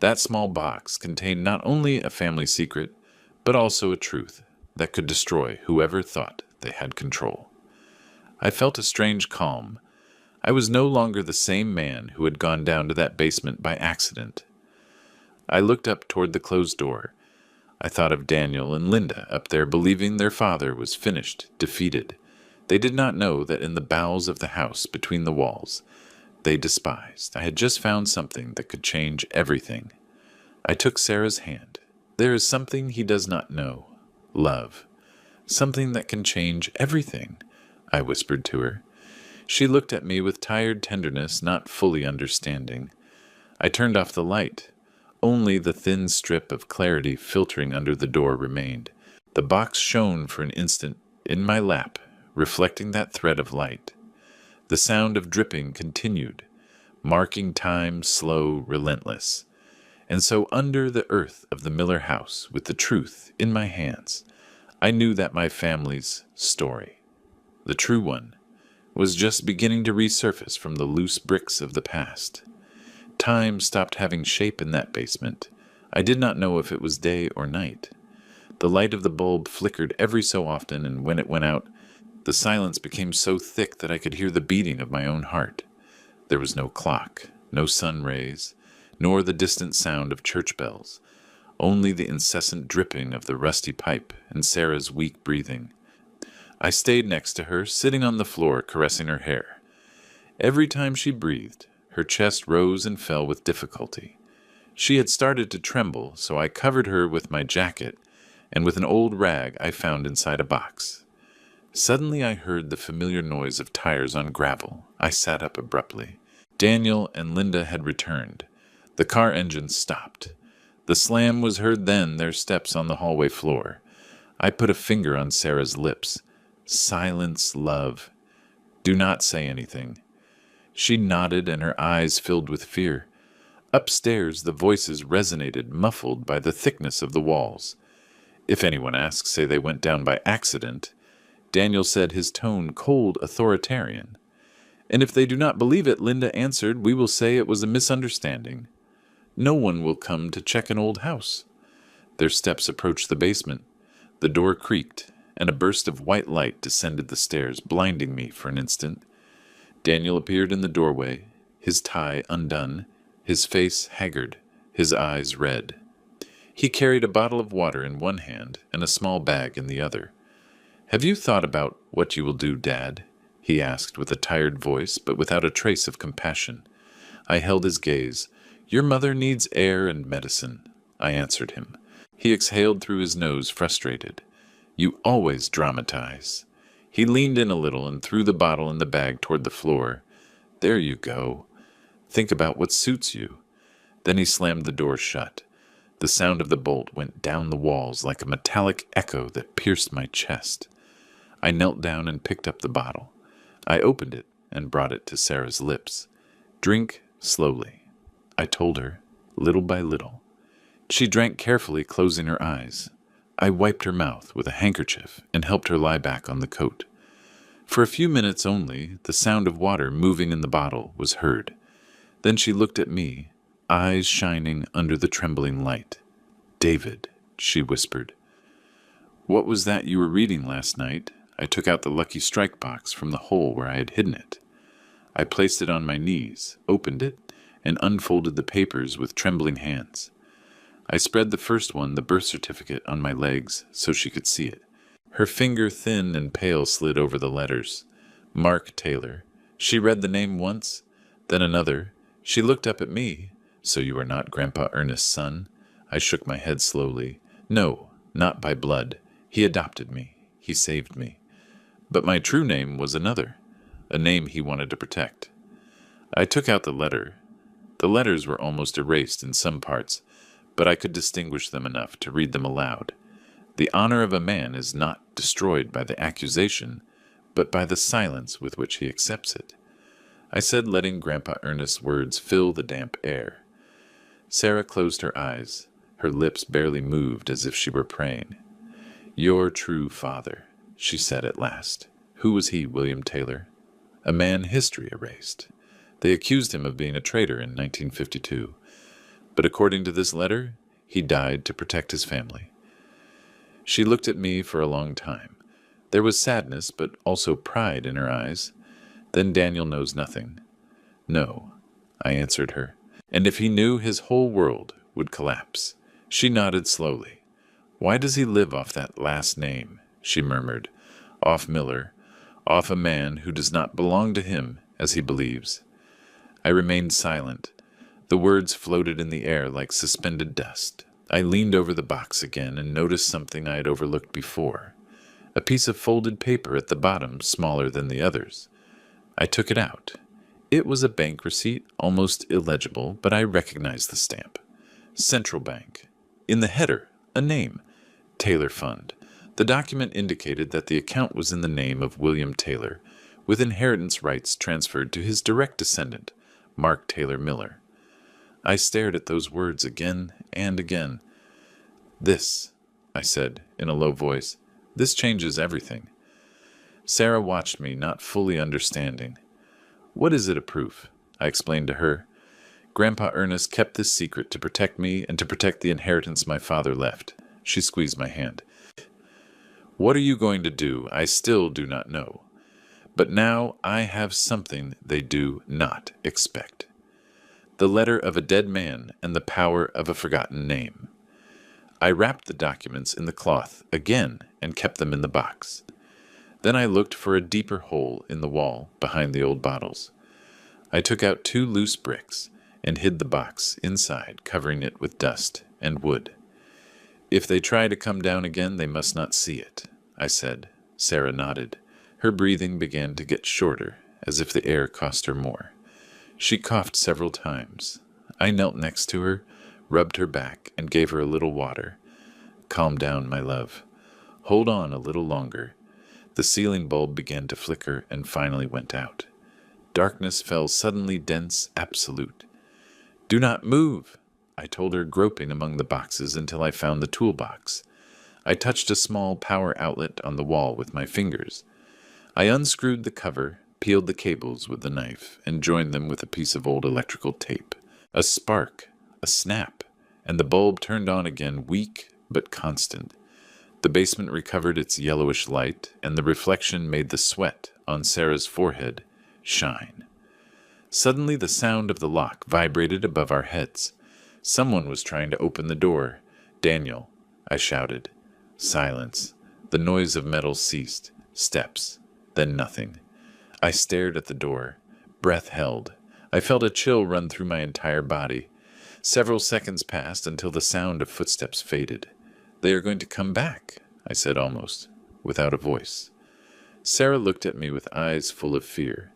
A: That small box contained not only a family secret, but also a truth that could destroy whoever thought they had control. I felt a strange calm. I was no longer the same man who had gone down to that basement by accident. I looked up toward the closed door. I thought of Daniel and Linda up there believing their father was finished, defeated. They did not know that in the bowels of the house between the walls, they despised. I had just found something that could change everything. I took Sarah's hand. "There is something he does not know. Love. Something that can change everything," I whispered to her. She looked at me with tired tenderness, not fully understanding. I turned off the light. Only the thin strip of clarity filtering under the door remained. The box shone for an instant in my lap, reflecting that thread of light. The sound of dripping continued. marking time slow, relentless. And so under the earth of the Miller house, with the truth in my hands, I knew that my family's story, the true one, was just beginning to resurface from the loose bricks of the past. Time stopped having shape in that basement. I did not know if it was day or night. The light of the bulb flickered every so often, and when it went out, the silence became so thick that I could hear the beating of my own heart. There was no clock, no sun rays, nor the distant sound of church bells, only the incessant dripping of the rusty pipe and Sarah's weak breathing. I stayed next to her, sitting on the floor, caressing her hair. Every time she breathed, her chest rose and fell with difficulty. She had started to tremble, so I covered her with my jacket and with an old rag I found inside a box. Suddenly I heard the familiar noise of tires on gravel. I sat up abruptly. Daniel and Linda had returned. The car engine stopped. The slam was heard then, their steps on the hallway floor. I put a finger on Sarah's lips. Silence, love. Do not say anything. She nodded, and her eyes filled with fear. Upstairs, the voices resonated, muffled by the thickness of the walls. If anyone asks, say they went down by accident. Daniel said, his tone cold, authoritarian. And if they do not believe it, Linda answered, we will say it was a misunderstanding. No one will come to check an old house. Their steps approached the basement. The door creaked, and a burst of white light descended the stairs, blinding me for an instant. Daniel appeared in the doorway, his tie undone, his face haggard, his eyes red. He carried a bottle of water in one hand and a small bag in the other. Have you thought about what you will do, Dad? He asked with a tired voice, but without a trace of compassion. I held his gaze. Your mother needs air and medicine, I answered him. He exhaled through his nose, frustrated. You always dramatize. He leaned in a little and threw the bottle and the bag toward the floor. There you go. Think about what suits you. Then he slammed the door shut. The sound of the bolt went down the walls like a metallic echo that pierced my chest. I knelt down and picked up the bottle. I opened it and brought it to Sarah's lips. Drink slowly, I told her, little by little. She drank carefully, closing her eyes. I wiped her mouth with a handkerchief and helped her lie back on the coat. For a few minutes only, the sound of water moving in the bottle was heard. Then she looked at me, eyes shining under the trembling light. David, she whispered. What was that you were reading last night? I took out the Lucky Strike box from the hole where I had hidden it. I placed it on my knees, opened it, and unfolded the papers with trembling hands. I spread the first one, the birth certificate, on my legs so she could see it. Her finger, thin and pale, slid over the letters. Mark Taylor. She read the name once, then another. She looked up at me. So you are not Grandpa Ernest's son? I shook my head slowly. No, not by blood. He adopted me. He saved me. But my true name was another, a name he wanted to protect. I took out the letter. The letters were almost erased in some parts, but I could distinguish them enough to read them aloud. The honor of a man is not destroyed by the accusation, but by the silence with which he accepts it. I said, letting Grandpa Ernest's words fill the damp air. Sarah closed her eyes. Her lips barely moved as if she were praying. Your true father, she said at last. Who was he, William Taylor? A man history erased. They accused him of being a traitor in 1952. But according to this letter, he died to protect his family. She looked at me for a long time. There was sadness, but also pride in her eyes. Then Daniel knows nothing. No, I answered her. And if he knew, his whole world would collapse. She nodded slowly. Why does he live off that last name? She murmured. Off Miller, off a man who does not belong to him as he believes. I remained silent. The words floated in the air like suspended dust. I leaned over the box again and noticed something I had overlooked before. A piece of folded paper at the bottom, smaller than the others. I took it out. It was a bank receipt, almost illegible, but I recognized the stamp. Central Bank. In the header, a name. Taylor Fund. The document indicated that the account was in the name of William Taylor, with inheritance rights transferred to his direct descendant, Mark Taylor Miller. I stared at those words again and again. "This," I said in a low voice. "This changes everything." Sarah watched me, not fully understanding. "What is it a proof?" I explained to her. "Grandpa Ernest kept this secret to protect me and to protect the inheritance my father left." She squeezed my hand. "What are you going to do? I still do not know. But now I have something they do not expect. The letter of a dead man and the power of a forgotten name." I wrapped the documents in the cloth again and kept them in the box. Then I looked for a deeper hole in the wall behind the old bottles. I took out 2 loose bricks and hid the box inside, covering it with dust and wood. "If they try to come down again, they must not see it," I said. Sarah nodded. Her breathing began to get shorter, as if the air cost her more. She coughed several times. I knelt next to her, rubbed her back, and gave her a little water. "Calm down, my love. Hold on a little longer." The ceiling bulb began to flicker and finally went out. Darkness fell suddenly dense, absolute. "Do not move," I told her, groping among the boxes until I found the toolbox. I touched a small power outlet on the wall with my fingers. I unscrewed the cover, peeled the cables with the knife, and joined them with a piece of old electrical tape. A spark, a snap, and the bulb turned on again, weak but constant. The basement recovered its yellowish light, and the reflection made the sweat on Sarah's forehead shine. Suddenly the sound of the lock vibrated above our heads. Someone was trying to open the door. "Daniel," I shouted. Silence. The noise of metal ceased. Steps. Then nothing. I stared at the door. Breath held. I felt a chill run through my entire body. Several seconds passed until the sound of footsteps faded. "They are going to come back," I said almost, without a voice. Sarah looked at me with eyes full of fear.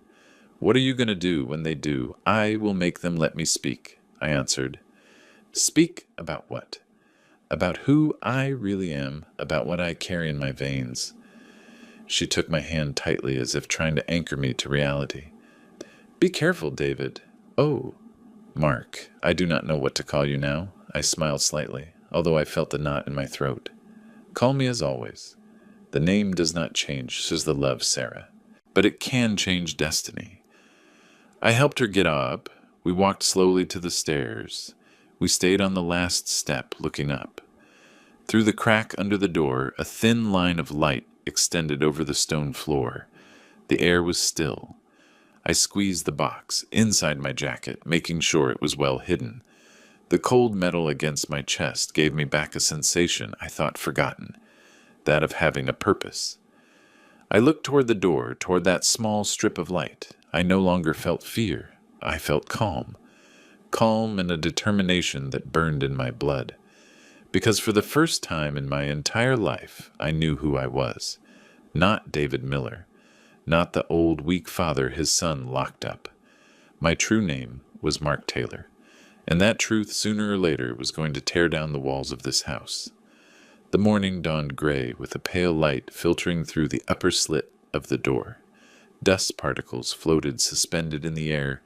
A: "What are you going to do when they do?" "I will make them let me speak," I answered. "Speak about what?" "About who I really am, about what I carry in my veins." She took my hand tightly as if trying to anchor me to reality. "Be careful, David." "Oh, Mark, I do not know what to call you now." I smiled slightly, although I felt the knot in my throat. "Call me as always. The name does not change, says the love, Sarah. But it can change destiny." I helped her get up. We walked slowly to the stairs. We stayed on the last step, looking up. Through the crack under the door, a thin line of light extended over the stone floor. The air was still. I squeezed the box inside my jacket, making sure it was well hidden. The cold metal against my chest gave me back a sensation I thought forgotten, that of having a purpose. I looked toward the door, toward that small strip of light. I no longer felt fear. I felt calm. Calm and a determination that burned in my blood. Because for the first time in my entire life, I knew who I was. Not David Miller. Not the old, weak father his son locked up. My true name was Mark Taylor. And that truth, sooner or later, was going to tear down the walls of this house. The morning dawned gray, with a pale light filtering through the upper slit of the door. Dust particles floated suspended in the air,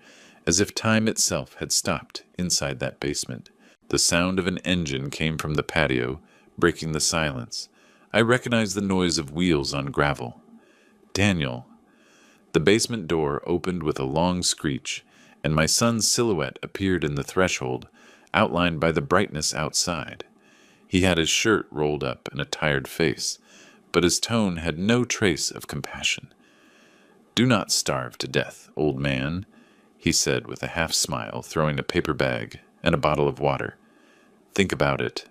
A: as if time itself had stopped inside that basement. The sound of an engine came from the patio, breaking the silence. I recognized the noise of wheels on gravel. "Daniel." The basement door opened with a long screech, and my son's silhouette appeared in the threshold, outlined by the brightness outside. He had his shirt rolled up and a tired face, but his tone had no trace of compassion. "Do not starve to death, old man," he said with a half-smile, throwing a paper bag and a bottle of water. "Think about it."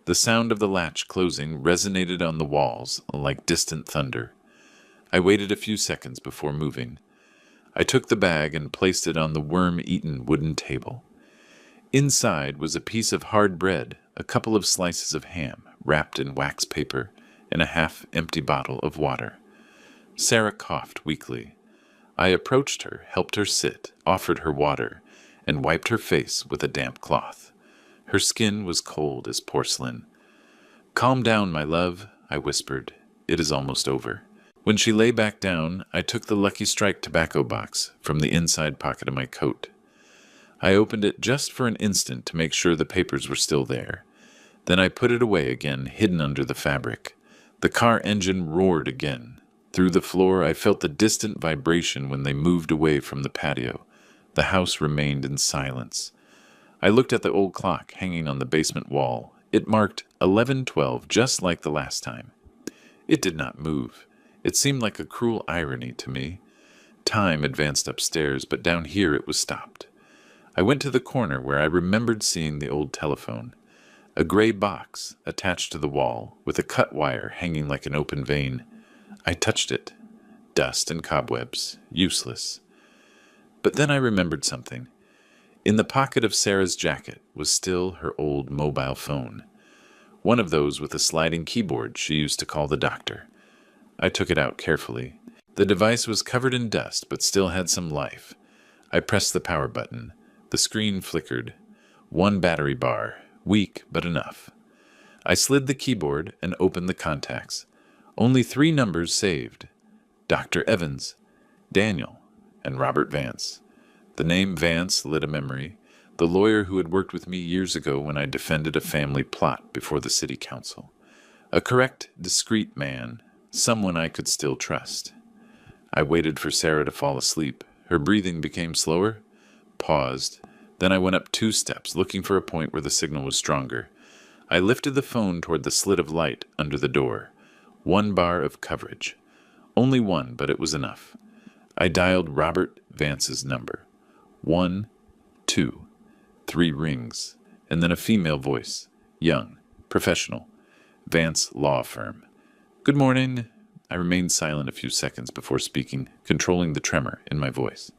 A: The sound of the latch closing resonated on the walls like distant thunder. I waited a few seconds before moving. I took the bag and placed it on the worm-eaten wooden table. Inside was a piece of hard bread, a couple of slices of ham wrapped in wax paper, and a half-empty bottle of water. Sarah coughed weakly. I approached her, helped her sit, offered her water, and wiped her face with a damp cloth. Her skin was cold as porcelain. "Calm down, my love," I whispered. "It is almost over." When she lay back down, I took the Lucky Strike tobacco box from the inside pocket of my coat. I opened it just for an instant to make sure the papers were still there. Then I put it away again, hidden under the fabric. The car engine roared again. Through the floor, I felt the distant vibration when they moved away from the patio. The house remained in silence. I looked at the old clock hanging on the basement wall. It marked 11:12, just like the last time. It did not move. It seemed like a cruel irony to me. Time advanced upstairs, but down here it was stopped. I went to the corner where I remembered seeing the old telephone. A gray box attached to the wall, with a cut wire hanging like an open vein. I touched it. Dust and cobwebs. Useless. But then I remembered something. In the pocket of Sarah's jacket was still her old mobile phone. One of those with a sliding keyboard she used to call the doctor. I took it out carefully. The device was covered in dust, but still had some life. I pressed the power button. The screen flickered. One battery bar. Weak, but enough. I slid the keyboard and opened the contacts. Only 3 numbers saved. Dr. Evans, Daniel, and Robert Vance. The name Vance lit a memory. The lawyer who had worked with me years ago when I defended a family plot before the city council. A correct, discreet man. Someone I could still trust. I waited for Sarah to fall asleep. Her breathing became slower. Paused. Then I went up 2 steps, looking for a point where the signal was stronger. I lifted the phone toward the slit of light under the door. 1 bar of coverage. Only 1, but it was enough. I dialed Robert Vance's number. 1, 2, 3 rings, and then a female voice. Young, professional. Vance Law Firm. Good morning. I remained silent a few seconds before speaking, controlling the tremor in my voice.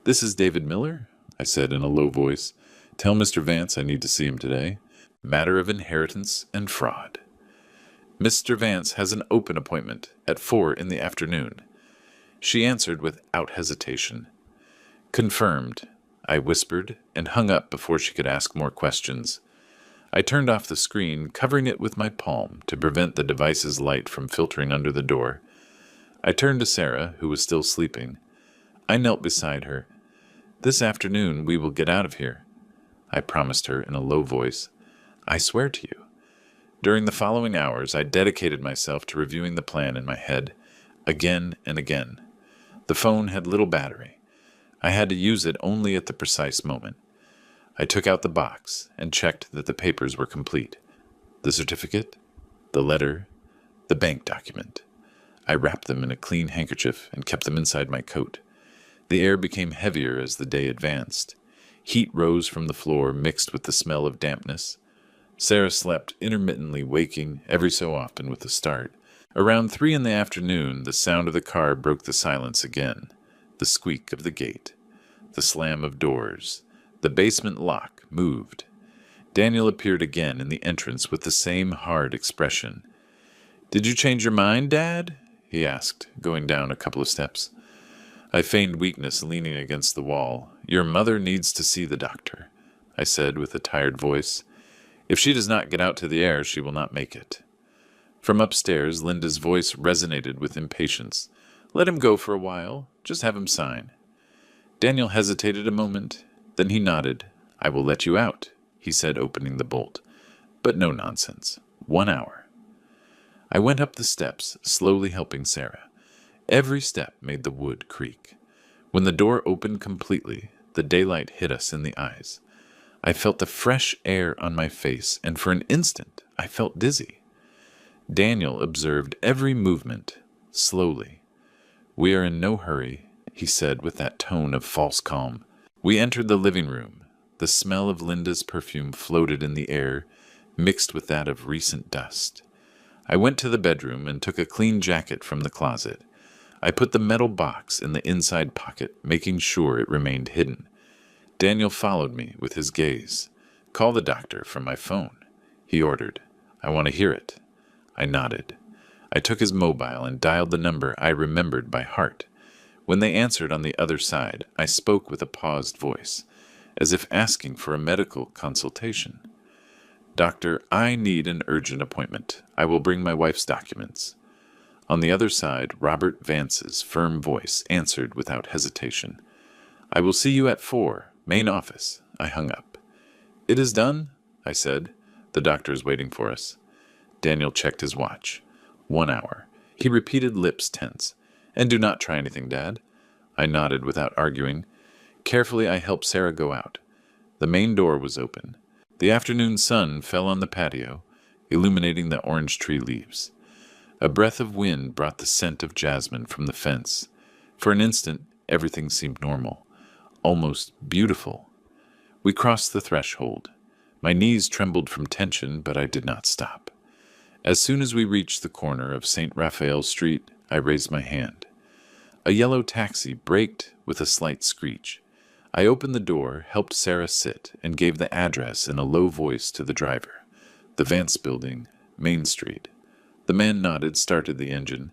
A: This is David Miller, I said in a low voice. Tell Mr. Vance I need to see him today. Matter of inheritance and fraud. Mr. Vance has an open appointment at 4 in the afternoon. She answered without hesitation. Confirmed, I whispered, and hung up before she could ask more questions. I turned off the screen, covering it with my palm to prevent the device's light from filtering under the door. I turned to Sarah, who was still sleeping. I knelt beside her. This afternoon we will get out of here, I promised her in a low voice. I swear to you. During the following hours, I dedicated myself to reviewing the plan in my head, again and again. The phone had little battery. I had to use it only at the precise moment. I took out the box and checked that the papers were complete. The certificate, the letter, the bank document. I wrapped them in a clean handkerchief and kept them inside my coat. The air became heavier as the day advanced. Heat rose from the floor, mixed with the smell of dampness. Sarah slept, intermittently waking every so often with a start. Around 3 in the afternoon, the sound of the car broke the silence again. The squeak of the gate. The slam of doors. The basement lock moved. Daniel appeared again in the entrance with the same hard expression. "Did you change your mind, Dad?" he asked, going down a couple of steps. I feigned weakness, leaning against the wall. "Your mother needs to see the doctor," I said with a tired voice. "If she does not get out to the air, she will not make it." From upstairs, Linda's voice resonated with impatience. "Let him go for a while. Just have him sign." Daniel hesitated a moment. Then he nodded. "I will let you out," he said, opening the bolt. "But no nonsense. 1 hour." I went up the steps, slowly helping Sarah. Every step made the wood creak. When the door opened completely, the daylight hit us in the eyes. I felt the fresh air on my face, and for an instant I felt dizzy. Daniel observed every movement, slowly. "We are in no hurry," he said with that tone of false calm. We entered the living room. The smell of Linda's perfume floated in the air, mixed with that of recent dust. I went to the bedroom and took a clean jacket from the closet. I put the metal box in the inside pocket, making sure it remained hidden. Daniel followed me with his gaze. "Call the doctor from my phone," he ordered. "I want to hear it." I nodded. I took his mobile and dialed the number I remembered by heart. When they answered on the other side, I spoke with a paused voice, as if asking for a medical consultation. "Doctor, I need an urgent appointment. I will bring my wife's documents." On the other side, Robert Vance's firm voice answered without hesitation. "I will see you at 4. Main office. I hung up. It is done, I said. The doctor is waiting for us. Daniel checked his watch. 1 hour. He repeated, lips tense. And do not try anything, Dad. I nodded without arguing. Carefully, I helped Sarah go out. The main door was open. The afternoon sun fell on the patio, illuminating the orange tree leaves. A breath of wind brought the scent of jasmine from the fence. For an instant, everything seemed normal, almost beautiful. We crossed the threshold. My knees trembled from tension, but I did not stop. As soon as we reached the corner of St. Raphael Street, I raised my hand. A yellow taxi braked with a slight screech. I opened the door, helped Sarah sit, and gave the address in a low voice to the driver. The Vance Building, Main Street. The man nodded, started the engine.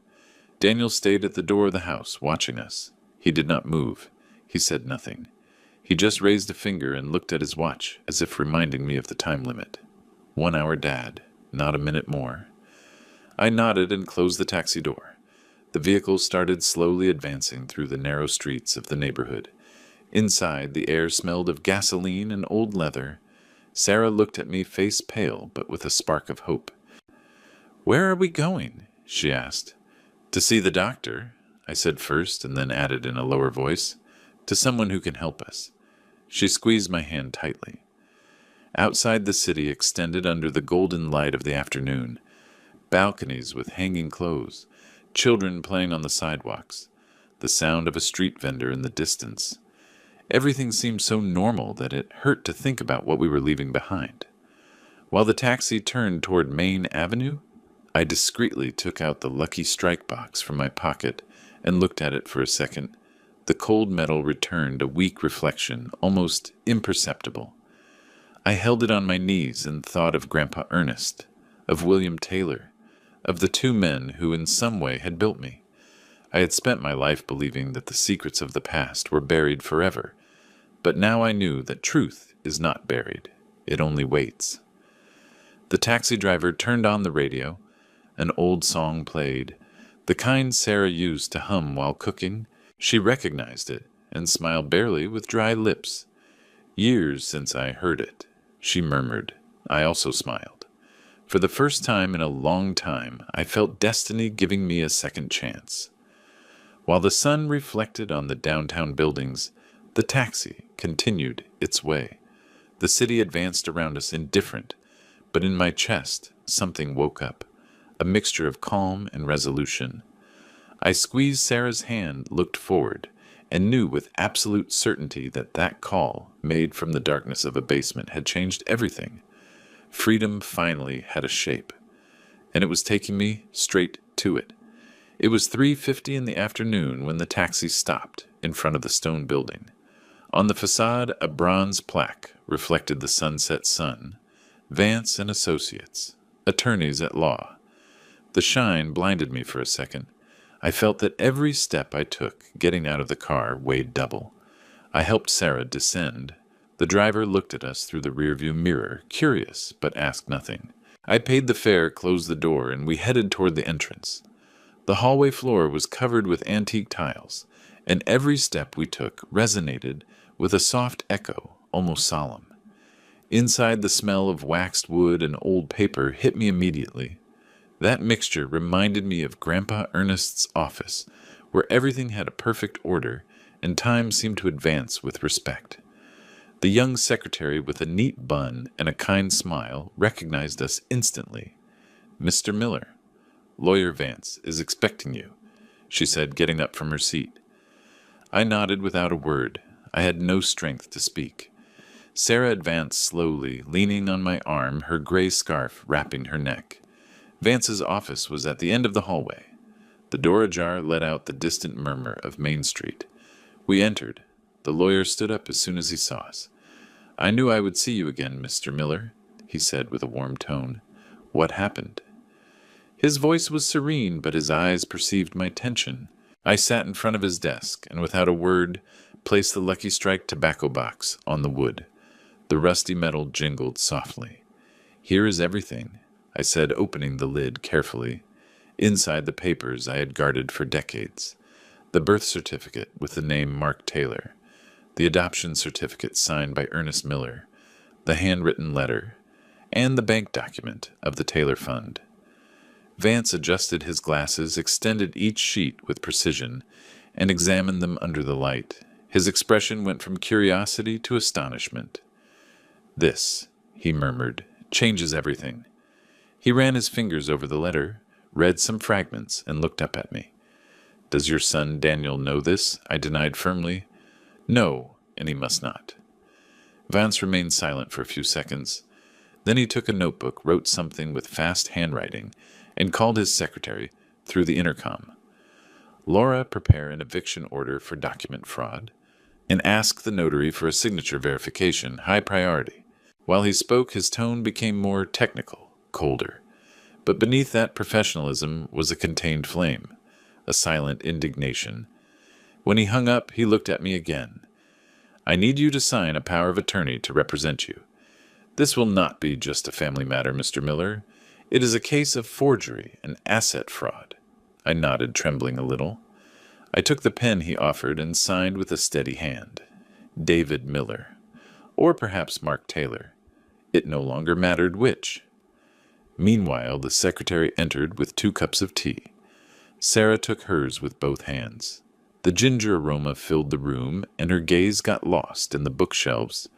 A: Daniel stayed at the door of the house, watching us. He did not move. He said nothing. He just raised a finger and looked at his watch, as if reminding me of the time limit. 1 hour, Dad. Not a minute more. I nodded and closed the taxi door. The vehicle started slowly advancing through the narrow streets of the neighborhood. Inside, the air smelled of gasoline and old leather. Sarah looked at me, face pale, but with a spark of hope. "Where are we going?" she asked. "To see the doctor," I said first, and then added in a lower voice, "to someone who can help us." She squeezed my hand tightly. Outside, the city extended under the golden light of the afternoon. Balconies with hanging clothes, children playing on the sidewalks, the sound of a street vendor in the distance. Everything seemed so normal that it hurt to think about what we were leaving behind. While the taxi turned toward Main Avenue, I discreetly took out the Lucky Strike box from my pocket and looked at it for a second. The cold metal returned a weak reflection, almost imperceptible. I held it on my knees and thought of Grandpa Ernest, of William Taylor, of the two men who in some way had built me. I had spent my life believing that the secrets of the past were buried forever, but now I knew that truth is not buried. It only waits. The taxi driver turned on the radio. An old song played, the kind Sarah used to hum while cooking. She recognized it and smiled barely with dry lips. "Years since I heard it," she murmured. I also smiled. For the first time in a long time, I felt destiny giving me a second chance. While the sun reflected on the downtown buildings, the taxi continued its way. The city advanced around us indifferent, but in my chest something woke up. A mixture of calm and resolution. I squeezed Sarah's hand, looked forward, and knew with absolute certainty that that call, made from the darkness of a basement, had changed everything. Freedom finally had a shape, and it was taking me straight to it. It was 3:50 in the afternoon when the taxi stopped in front of the stone building. On the facade, a bronze plaque reflected the sunset sun. Vance and Associates, attorneys at law. The shine blinded me for a second. I felt that every step I took, getting out of the car, weighed double. I helped Sarah descend. The driver looked at us through the rearview mirror, curious, but asked nothing. I paid the fare, closed the door, and we headed toward the entrance. The hallway floor was covered with antique tiles, and every step we took resonated with a soft echo, almost solemn. Inside, the smell of waxed wood and old paper hit me immediately. That mixture reminded me of Grandpa Ernest's office, where everything had a perfect order, and time seemed to advance with respect. The young secretary with a neat bun and a kind smile recognized us instantly. "Mr. Miller, Lawyer Vance is expecting you," she said, getting up from her seat. I nodded without a word. I had no strength to speak. Sarah advanced slowly, leaning on my arm, her gray scarf wrapping her neck. Vance's office was at the end of the hallway. The door ajar let out the distant murmur of Main Street. We entered. The lawyer stood up as soon as he saw us. "I knew I would see you again, Mr. Miller," he said with a warm tone. "What happened?" His voice was serene, but his eyes perceived my tension. I sat in front of his desk, and without a word, placed the Lucky Strike tobacco box on the wood. The rusty metal jingled softly. "Here is everything," I said, opening the lid carefully. Inside, the papers I had guarded for decades. The birth certificate with the name Mark Taylor. The adoption certificate signed by Ernest Miller, the handwritten letter, and the bank document of the Taylor Fund. Vance adjusted his glasses, extended each sheet with precision, and examined them under the light. His expression went from curiosity to astonishment. "This," he murmured, "changes everything." He ran his fingers over the letter, read some fragments, and looked up at me. "Does your son Daniel know this?" I denied firmly. "No, and he must not." Vance remained silent for a few seconds. Then he took a notebook, wrote something with fast handwriting, and called his secretary through the intercom. "Laura, prepare an eviction order for document fraud, and ask the notary for a signature verification, high priority." While he spoke, his tone became more technical, colder. But beneath that professionalism was a contained flame, a silent indignation. When he hung up, he looked at me again. "I need you to sign a power of attorney to represent you. This will not be just a family matter, Mr. Miller. It is a case of forgery and asset fraud." I nodded, trembling a little. I took the pen he offered and signed with a steady hand. David Miller. Or perhaps Mark Taylor. It no longer mattered which. Meanwhile, the secretary entered with 2 cups of tea. Sarah took hers with both hands. The ginger aroma filled the room, and her gaze got lost in the bookshelves,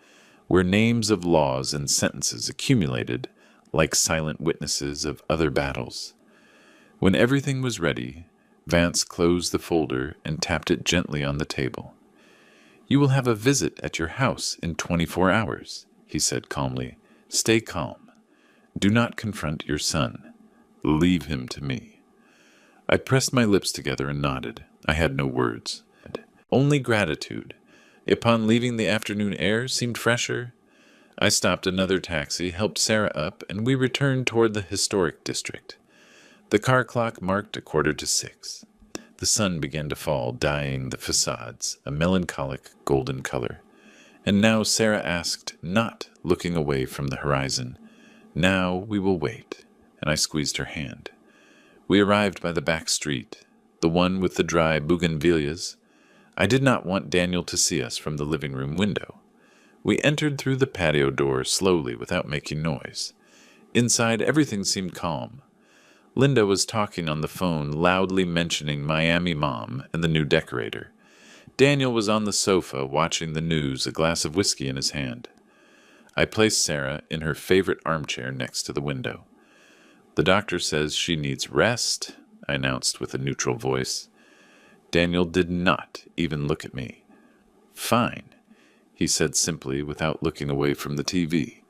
A: where names of laws and sentences accumulated like silent witnesses of other battles. When everything was ready, Vance closed the folder and tapped it gently on the table. "You will have a visit at your house in 24 hours, he said calmly. "Stay calm. Do not confront your son. Leave him to me." I pressed my lips together and nodded. I had no words. Only gratitude. Upon leaving, the afternoon air seemed fresher. I stopped another taxi, helped Sarah up, and we returned toward the historic district. The car clock marked 6:15. The sun began to fall, dyeing the facades a melancholic golden color. And now Sarah asked, not looking away from the horizon, "Now we will wait," and I squeezed her hand. We arrived by the back street, the one with the dry bougainvilleas. I did not want Daniel to see us from the living room window. We entered through the patio door slowly without making noise. Inside, everything seemed calm. Linda was talking on the phone, loudly mentioning Miami Mom and the new decorator. Daniel was on the sofa watching the news, a glass of whiskey in his hand. I placed Sarah in her favorite armchair next to the window. "The doctor says she needs rest," I announced with a neutral voice. Daniel did not even look at me. "Fine," he said simply without looking away from the TV.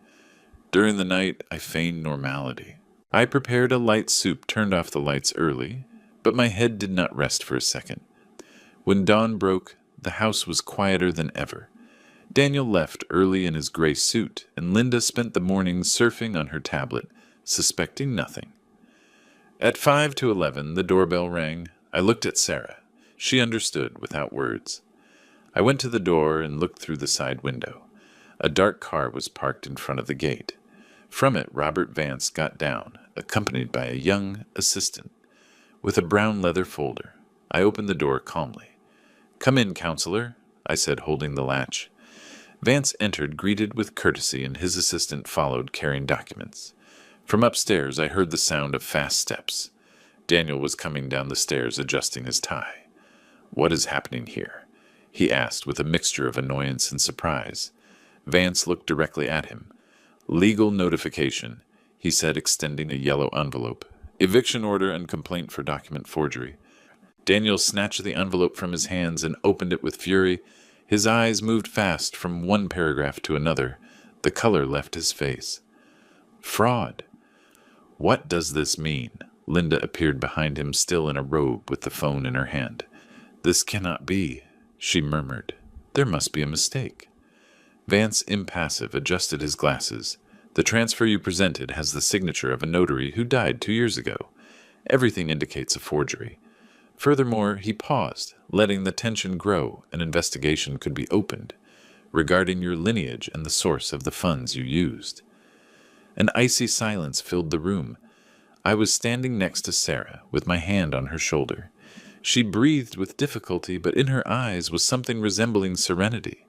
A: During the night, I feigned normality. I prepared a light soup, turned off the lights early, but my head did not rest for a second. When dawn broke, the house was quieter than ever. Daniel left early in his gray suit, and Linda spent the morning surfing on her tablet, suspecting nothing. At 5 to 11, the doorbell rang. I looked at Sarah. She understood without words. I went to the door and looked through the side window. A dark car was parked in front of the gate. From it, Robert Vance got down, accompanied by a young assistant, with a brown leather folder. I opened the door calmly. "Come in, counselor," I said, holding the latch. Vance entered, greeted with courtesy, and his assistant followed, carrying documents. From upstairs, I heard the sound of fast steps. Daniel was coming down the stairs, adjusting his tie. "What is happening here?" he asked with a mixture of annoyance and surprise. Vance looked directly at him. "Legal notification," he said, extending a yellow envelope. "Eviction order and complaint for document forgery." Daniel snatched the envelope from his hands and opened it with fury. His eyes moved fast from one paragraph to another. The color left his face. "Fraud. What does this mean?" Linda appeared behind him, still in a robe with the phone in her hand. "This cannot be," she murmured. "There must be a mistake." Vance, impassive, adjusted his glasses. "The transfer you presented has the signature of a notary who died 2 years ago. Everything indicates a forgery." Furthermore, he paused, letting the tension grow. An investigation could be opened regarding your lineage and the source of the funds you used. An icy silence filled the room. I was standing next to Sarah, with my hand on her shoulder. She breathed with difficulty, but in her eyes was something resembling serenity.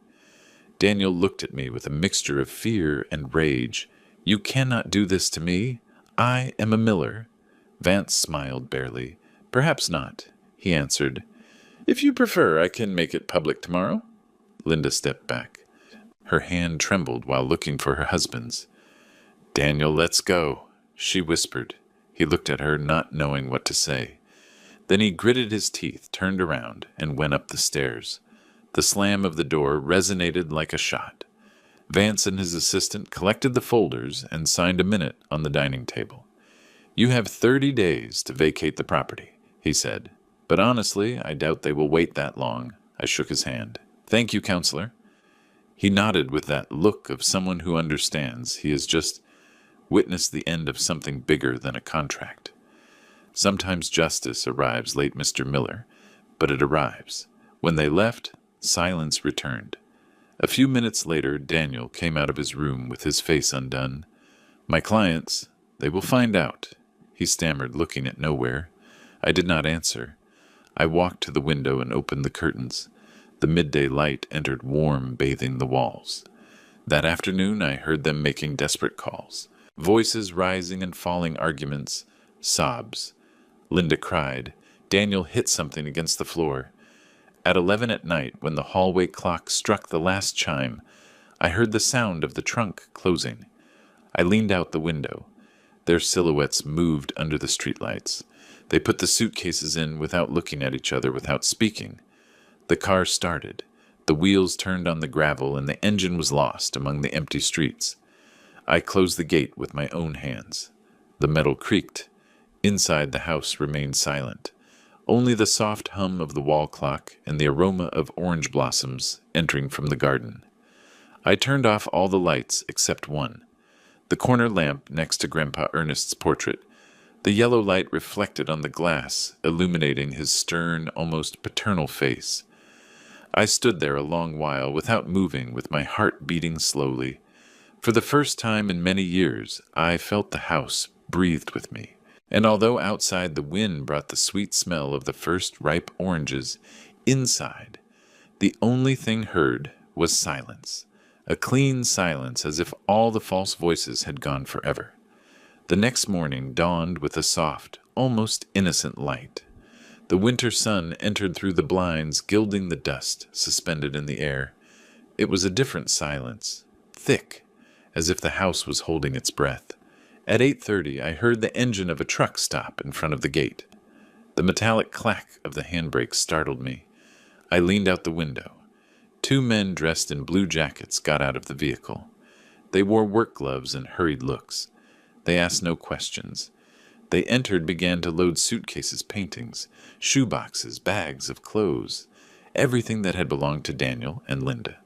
A: Daniel looked at me with a mixture of fear and rage. "You cannot do this to me. I am a miller." Vance smiled barely. "Perhaps not," he answered. "If you prefer, I can make it public tomorrow." Linda stepped back. Her hand trembled while looking for her husband's. "Daniel, let's go," she whispered. He looked at her, not knowing what to say. Then he gritted his teeth, turned around, and went up the stairs. The slam of the door resonated like a shot. Vance and his assistant collected the folders and signed a minute on the dining table. "You have 30 days to vacate the property," he said. "But honestly, I doubt they will wait that long." I shook his hand. "Thank you, counselor." He nodded with that look of someone who understands he has just witnessed the end of something bigger than a contract. Sometimes justice arrives late, Mr. Miller, but it arrives. When they left, silence returned. A few minutes later, Daniel came out of his room with his face undone. "My clients, they will find out," he stammered, looking at nowhere. I did not answer. I walked to the window and opened the curtains. The midday light entered warm, bathing the walls. That afternoon I heard them making desperate calls. Voices rising and falling, arguments, sobs. Linda cried. Daniel hit something against the floor. At 11 at night, when the hallway clock struck the last chime, I heard the sound of the trunk closing. I leaned out the window. Their silhouettes moved under the streetlights. They put the suitcases in without looking at each other, without speaking. The car started. The wheels turned on the gravel, and the engine was lost among the empty streets. I closed the gate with my own hands. The metal creaked. Inside, the house remained silent. Only the soft hum of the wall clock and the aroma of orange blossoms entering from the garden. I turned off all the lights except one. The corner lamp next to Grandpa Ernest's portrait. The yellow light reflected on the glass, illuminating his stern, almost paternal face. I stood there a long while without moving, with my heart beating slowly. For the first time in many years, I felt the house breathed with me. And although outside the wind brought the sweet smell of the first ripe oranges, inside, the only thing heard was silence. A clean silence, as if all the false voices had gone forever. The next morning dawned with a soft, almost innocent light. The winter sun entered through the blinds, gilding the dust suspended in the air. It was a different silence, thick, as if the house was holding its breath. At 8:30, I heard the engine of a truck stop in front of the gate. The metallic clack of the handbrake startled me. I leaned out the window. 2 men dressed in blue jackets got out of the vehicle. They wore work gloves and hurried looks. They asked no questions. They entered, began to load suitcases, paintings, shoeboxes, bags of clothes, everything that had belonged to Daniel and Linda.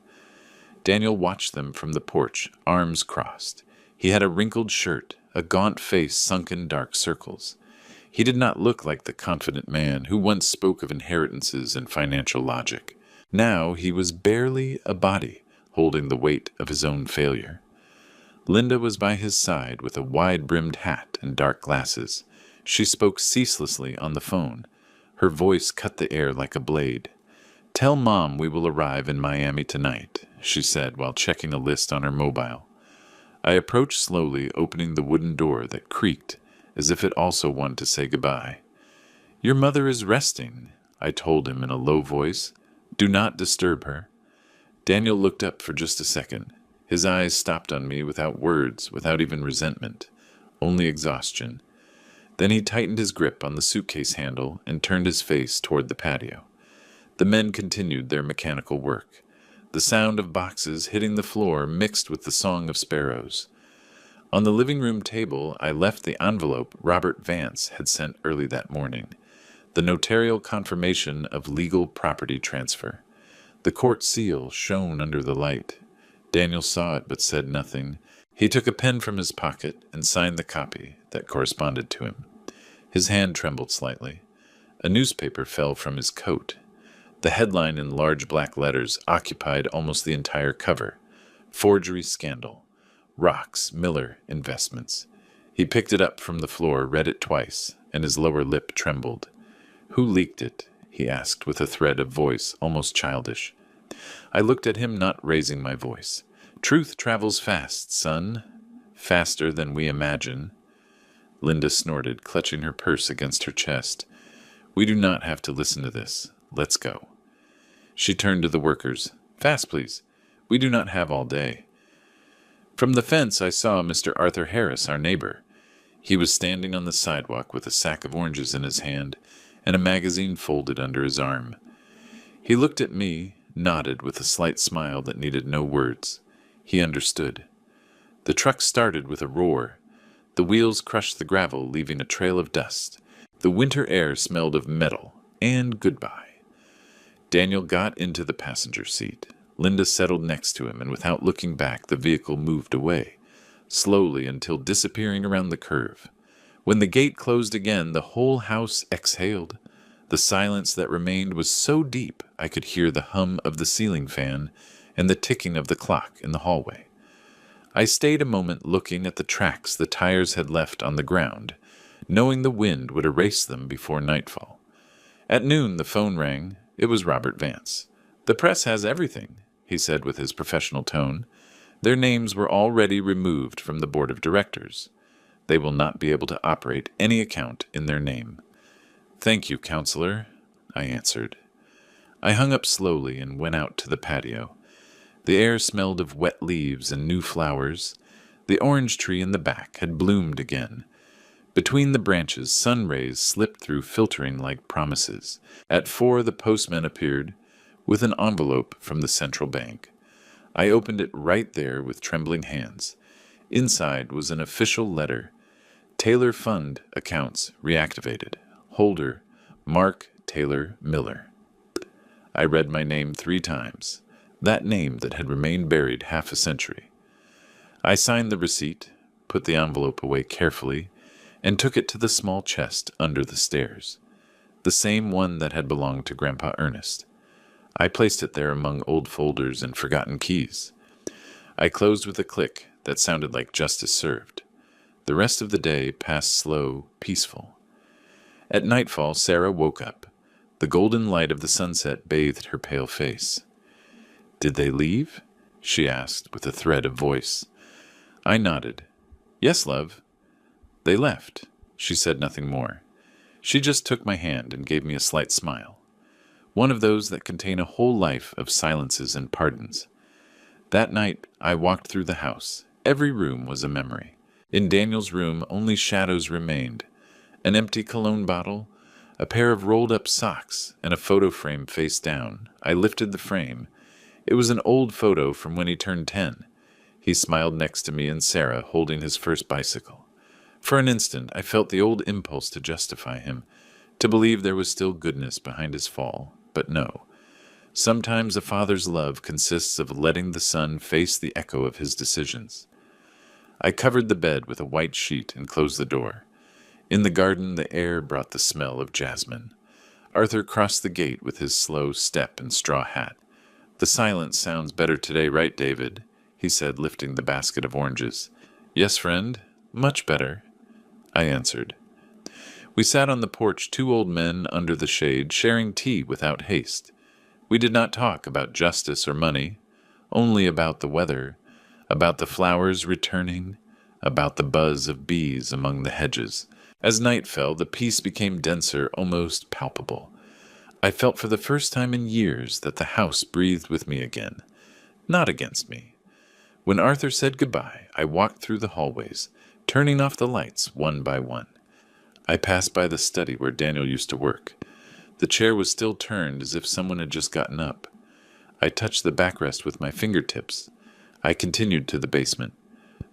A: Daniel watched them from the porch, arms crossed. He had a wrinkled shirt, a gaunt face sunk in dark circles. He did not look like the confident man who once spoke of inheritances and financial logic. Now he was barely a body, holding the weight of his own failure. Linda was by his side with a wide-brimmed hat and dark glasses. She spoke ceaselessly on the phone. Her voice cut the air like a blade. "Tell Mom we will arrive in Miami tonight," she said while checking a list on her mobile. I approached slowly, opening the wooden door that creaked, as if it also wanted to say goodbye. "Your mother is resting," I told him in a low voice. "Do not disturb her." Daniel looked up for just a second. His eyes stopped on me without words, without even resentment, only exhaustion. Then he tightened his grip on the suitcase handle and turned his face toward the patio. The men continued their mechanical work. The sound of boxes hitting the floor mixed with the song of sparrows. On the living room table, I left the envelope Robert Vance had sent early that morning, the notarial confirmation of legal property transfer. The court seal shone under the light. Daniel saw it but said nothing. He took a pen from his pocket and signed the copy that corresponded to him. His hand trembled slightly. A newspaper fell from his coat. The headline in large black letters occupied almost the entire cover. "Forgery Scandal. Rocks Miller Investments." He picked it up from the floor, read it twice, and his lower lip trembled. "Who leaked it?" he asked with a thread of voice almost childish. I looked at him, not raising my voice. Truth travels fast, son. Faster than we imagine. Linda snorted, clutching her purse against her chest. We do not have to listen to this. Let's go. She turned to the workers. Fast, please. We do not have all day. From the fence I saw Mr. Arthur Harris, our neighbor. He was standing on the sidewalk with a sack of oranges in his hand and a magazine folded under his arm. He looked at me, nodded with a slight smile that needed no words. He understood. The truck started with a roar. The wheels crushed the gravel, leaving a trail of dust. The winter air smelled of metal and goodbye. Daniel got into the passenger seat. Linda settled next to him, and without looking back, the vehicle moved away, slowly until disappearing around the curve. When the gate closed again, the whole house exhaled. The silence that remained was so deep I could hear the hum of the ceiling fan and the ticking of the clock in the hallway. I stayed a moment looking at the tracks the tires had left on the ground, knowing the wind would erase them before nightfall. At noon the phone rang. It was Robert Vance. The press has everything, he said with his professional tone. Their names were already removed from the board of directors. They will not be able to operate any account in their name. Thank you, counselor, I answered. I hung up slowly and went out to the patio. The air smelled of wet leaves and new flowers. The orange tree in the back had bloomed again. Between the branches, sun rays slipped through, filtering like promises. At 4, the postman appeared with an envelope from the central bank. I opened it right there with trembling hands. Inside was an official letter. Taylor Fund accounts reactivated. Holder, Mark Taylor Miller. I read my name 3 times, that name that had remained buried half a century. I signed the receipt, put the envelope away carefully, and took it to the small chest under the stairs, the same one that had belonged to Grandpa Ernest. I placed it there among old folders and forgotten keys. I closed with a click that sounded like justice served. The rest of the day passed slow, peaceful. At nightfall, Sarah woke up. The golden light of the sunset bathed her pale face. Did they leave? She asked with a thread of voice. I nodded. Yes, love. They left. She said nothing more. She just took my hand and gave me a slight smile. One of those that contain a whole life of silences and pardons. That night, I walked through the house. Every room was a memory. In Daniel's room, only shadows remained. An empty cologne bottle, a pair of rolled-up socks, and a photo frame face down. I lifted the frame. It was an old photo from when he turned 10. He smiled next to me and Sarah, holding his first bicycle. For an instant, I felt the old impulse to justify him, to believe there was still goodness behind his fall. But no. Sometimes a father's love consists of letting the son face the echo of his decisions. I covered the bed with a white sheet and closed the door. In the garden, the air brought the smell of jasmine. Arthur crossed the gate with his slow step and straw hat. The silence sounds better today, right, David? He said, lifting the basket of oranges. Yes, friend, much better, I answered. We sat on the porch, 2 old men under the shade, sharing tea without haste. We did not talk about justice or money, only about the weather, about the flowers returning, about the buzz of bees among the hedges. As night fell, the peace became denser, almost palpable. I felt for the first time in years that the house breathed with me again, not against me. When Arthur said goodbye, I walked through the hallways, turning off the lights one by one. I passed by the study where Daniel used to work. The chair was still turned as if someone had just gotten up. I touched the backrest with my fingertips. I continued to the basement.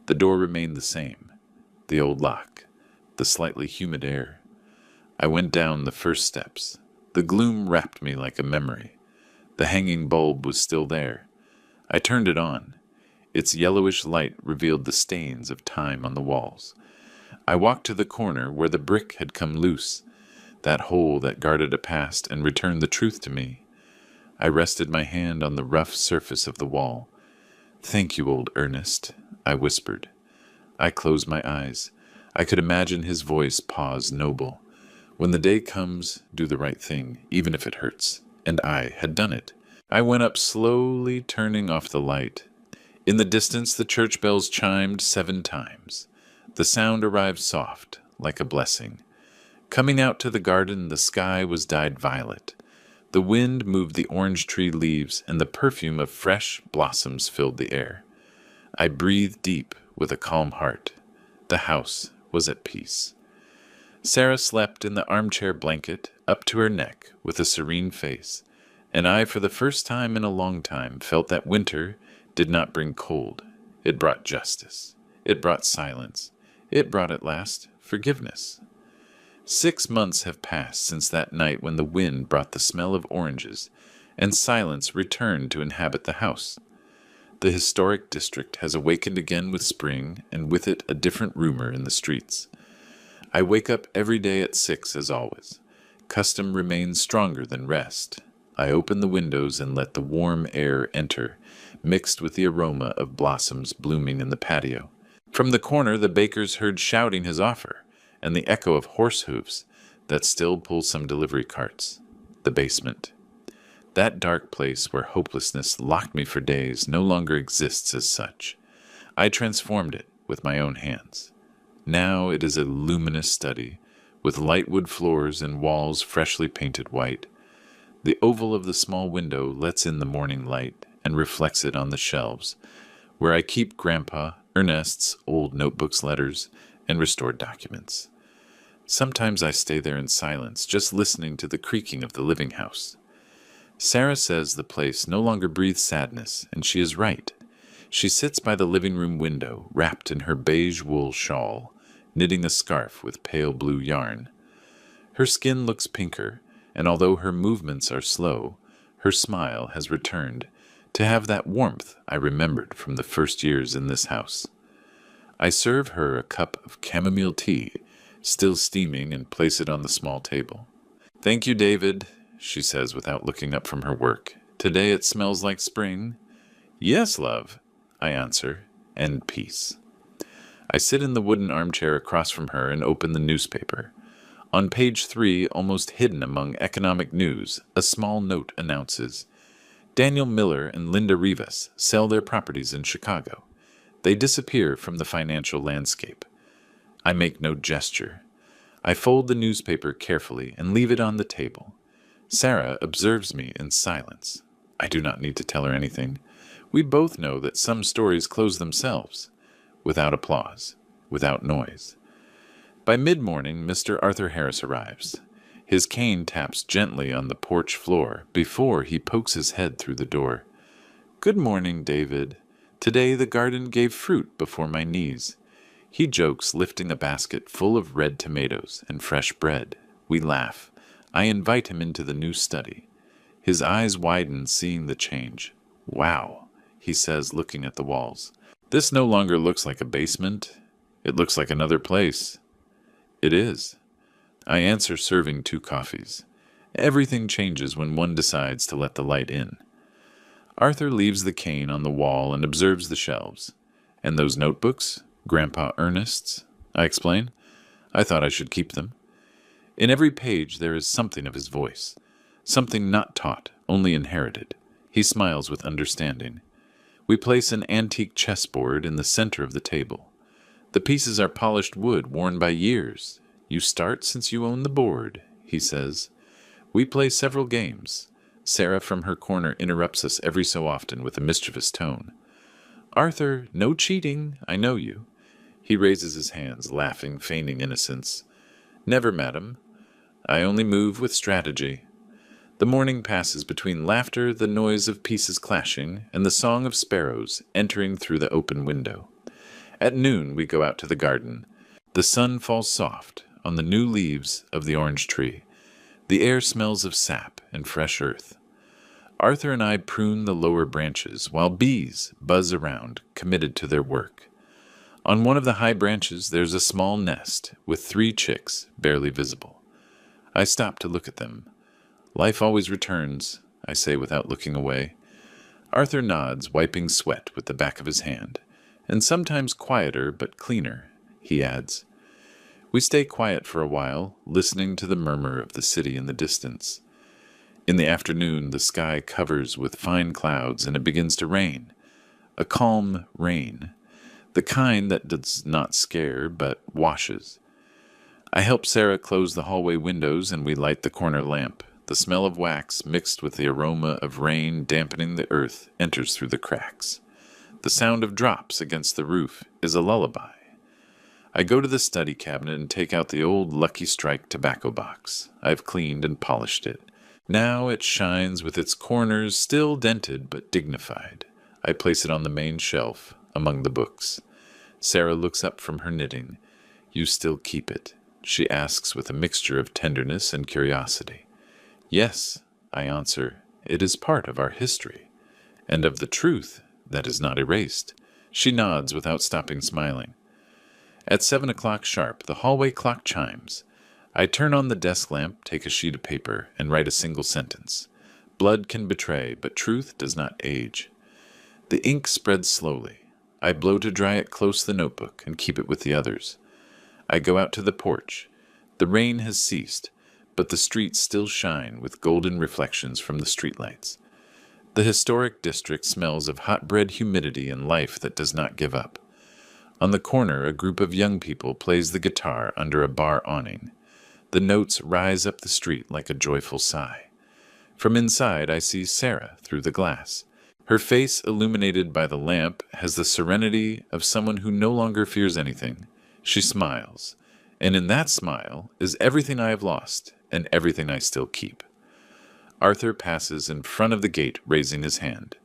A: The door remained the same. The old lock. The slightly humid air. I went down the first steps. The gloom wrapped me like a memory. The hanging bulb was still there. I turned it on. Its yellowish light revealed the stains of time on the walls. I walked to the corner where the brick had come loose, that hole that guarded a past and returned the truth to me. I rested my hand on the rough surface of the wall. Thank you, old Ernest, I whispered. I closed my eyes. I could imagine his voice pause noble. When the day comes, do the right thing, even if it hurts. And I had done it. I went up slowly, turning off the light. In the distance, the church bells chimed 7 times. The sound arrived soft, like a blessing. Coming out to the garden, the sky was dyed violet. The wind moved the orange tree leaves, and the perfume of fresh blossoms filled the air. I breathed deep with a calm heart. The house was at peace. Sarah slept in the armchair blanket up to her neck with a serene face, and I, for the first time in a long time, felt that winter did not bring cold. It brought justice. It brought silence. It brought at last forgiveness. 6 months have passed since that night when the wind brought the smell of oranges, and silence returned to inhabit the house. The historic district has awakened again with spring, and with it a different rumor in the streets. I wake up every day at 6 as always. Custom remains stronger than rest. I open the windows and let the warm air enter, mixed with the aroma of blossoms blooming in the patio. From the corner the baker's heard shouting his offer, and the echo of horse hoofs that still pull some delivery carts. The basement. That dark place where hopelessness locked me for days no longer exists as such. I transformed it with my own hands. Now it is a luminous study, with lightwood floors and walls freshly painted white. The oval of the small window lets in the morning light and reflects it on the shelves, where I keep Grandpa Ernest's old notebooks, letters, and restored documents. Sometimes I stay there in silence, just listening to the creaking of the living house. Sarah says the place no longer breathes sadness, and she is right. She sits by the living room window, wrapped in her beige wool shawl, knitting a scarf with pale blue yarn. Her skin looks pinker, and although her movements are slow, her smile has returned to have that warmth I remembered from the first years in this house. I serve her a cup of chamomile tea, still steaming, and place it on the small table. "Thank you, David," she says without looking up from her work. "Today it smells like spring." "Yes, love," I answer, and peace. I sit in the wooden armchair across from her and open the newspaper. On page 3, almost hidden among economic news, a small note announces, "Daniel Miller and Linda Rivas sell their properties in Chicago. They disappear from the financial landscape." I make no gesture. I fold the newspaper carefully and leave it on the table. Sarah observes me in silence. I do not need to tell her anything. We both know that some stories close themselves, without applause, without noise. By mid-morning, Mr. Arthur Harris arrives. His cane taps gently on the porch floor before he pokes his head through the door. "Good morning, David. Today the garden gave fruit before my knees." He jokes, lifting a basket full of red tomatoes and fresh bread. We laugh. I invite him into the new study. His eyes widen, seeing the change. "Wow," he says, looking at the walls. "This no longer looks like a basement. It looks like another place." It is. I answer, serving 2 coffees. Everything changes when one decides to let the light in. Arthur leaves the cane on the wall and observes the shelves. "And those notebooks? Grandpa Ernest's?" I explain. "I thought I should keep them." In every page there is something of his voice, something not taught, only inherited. He smiles with understanding. We place an antique chessboard in the center of the table. The pieces are polished wood worn by years. "You start since you own the board," he says. We play several games. Sarah from her corner interrupts us every so often with a mischievous tone. "Arthur, no cheating, I know you." He raises his hands, laughing, feigning innocence. "Never, madam. I only move with strategy." The morning passes between laughter, the noise of pieces clashing, and the song of sparrows entering through the open window. At noon we go out to the garden. The sun falls soft on the new leaves of the orange tree. The air smells of sap and fresh earth. Arthur and I prune the lower branches, while bees buzz around, committed to their work. On one of the high branches there's a small nest with 3 chicks barely visible. I stop to look at them. "Life always returns," I say without looking away. Arthur nods, wiping sweat with the back of his hand. "And sometimes quieter, but cleaner," he adds. We stay quiet for a while, listening to the murmur of the city in the distance. In the afternoon, the sky covers with fine clouds and it begins to rain. A calm rain, the kind that does not scare but washes. I help Sarah close the hallway windows and we light the corner lamp. The smell of wax mixed with the aroma of rain dampening the earth enters through the cracks. The sound of drops against the roof is a lullaby. I go to the study cabinet and take out the old Lucky Strike tobacco box. I've cleaned and polished it. Now it shines with its corners still dented but dignified. I place it on the main shelf among the books. Sarah looks up from her knitting. "You still keep it?" she asks with a mixture of tenderness and curiosity. "Yes," I answer, "it is part of our history, and of the truth that is not erased." She nods without stopping smiling. At 7 o'clock sharp, the hallway clock chimes. I turn on the desk lamp, take a sheet of paper, and write a single sentence. Blood can betray, but truth does not age. The ink spreads slowly. I blow to dry it close to the notebook and keep it with the others. I go out to the porch. The rain has ceased, but the streets still shine with golden reflections from the streetlights. The historic district smells of hot-bread humidity and life that does not give up. On the corner, a group of young people plays the guitar under a bar awning. The notes rise up the street like a joyful sigh. From inside, I see Sarah through the glass. Her face, illuminated by the lamp, has the serenity of someone who no longer fears anything. She smiles, and in that smile is everything I have lost and everything I still keep. Arthur passes in front of the gate, raising his hand.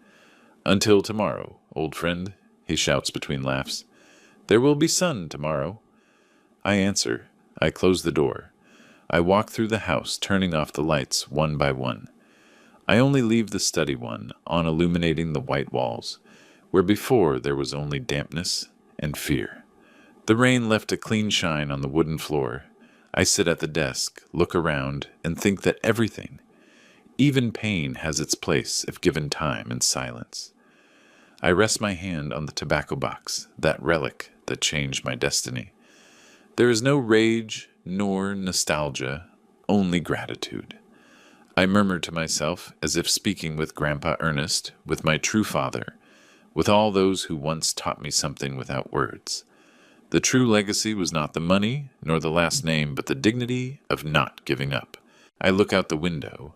A: "Until tomorrow, old friend," he shouts between laughs. "There will be sun tomorrow." I answer. I close the door. I walk through the house, turning off the lights one by one. I only leave the study one on illuminating the white walls, where before there was only dampness and fear. The rain left a clean shine on the wooden floor. I sit at the desk, look around, and think that everything, even pain, has its place if given time and silence. I rest my hand on the tobacco box, that relic that changed my destiny. There is no rage nor nostalgia, only gratitude. I murmur to myself, as if speaking with Grandpa Ernest, with my true father, with all those who once taught me something without words. The true legacy was not the money, nor the last name, but the dignity of not giving up. I look out the window.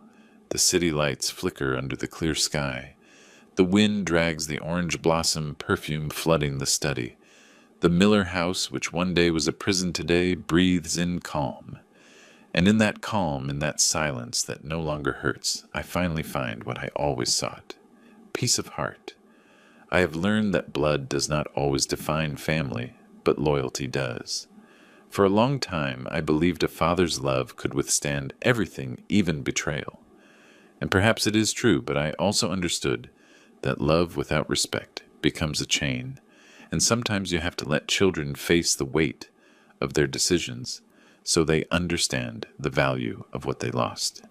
A: The city lights flicker under the clear sky. The wind drags the orange blossom perfume flooding the study. The Miller house, which one day was a prison today, breathes in calm. And in that calm, in that silence that no longer hurts, I finally find what I always sought: peace of heart. I have learned that blood does not always define family, but loyalty does. For a long time, I believed a father's love could withstand everything, even betrayal. And perhaps it is true, but I also understood that love without respect becomes a chain, and sometimes you have to let children face the weight of their decisions so they understand the value of what they lost.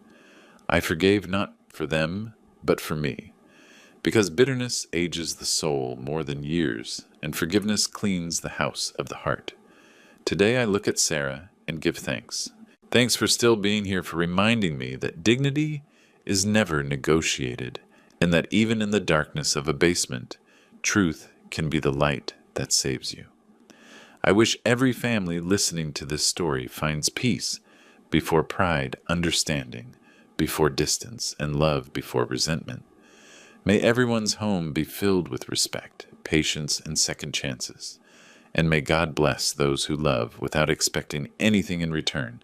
A: I forgave not for them, but for me, because bitterness ages the soul more than years, and forgiveness cleans the house of the heart. Today I look at Sarah and give thanks. Thanks for still being here, for reminding me that dignity is never negotiated, and that even in the darkness of a basement, truth can be the light that saves you. I wish every family listening to this story finds peace before pride, understanding before distance, and love before resentment. May everyone's home be filled with respect, patience, and second chances. And may God bless those who love without expecting anything in return,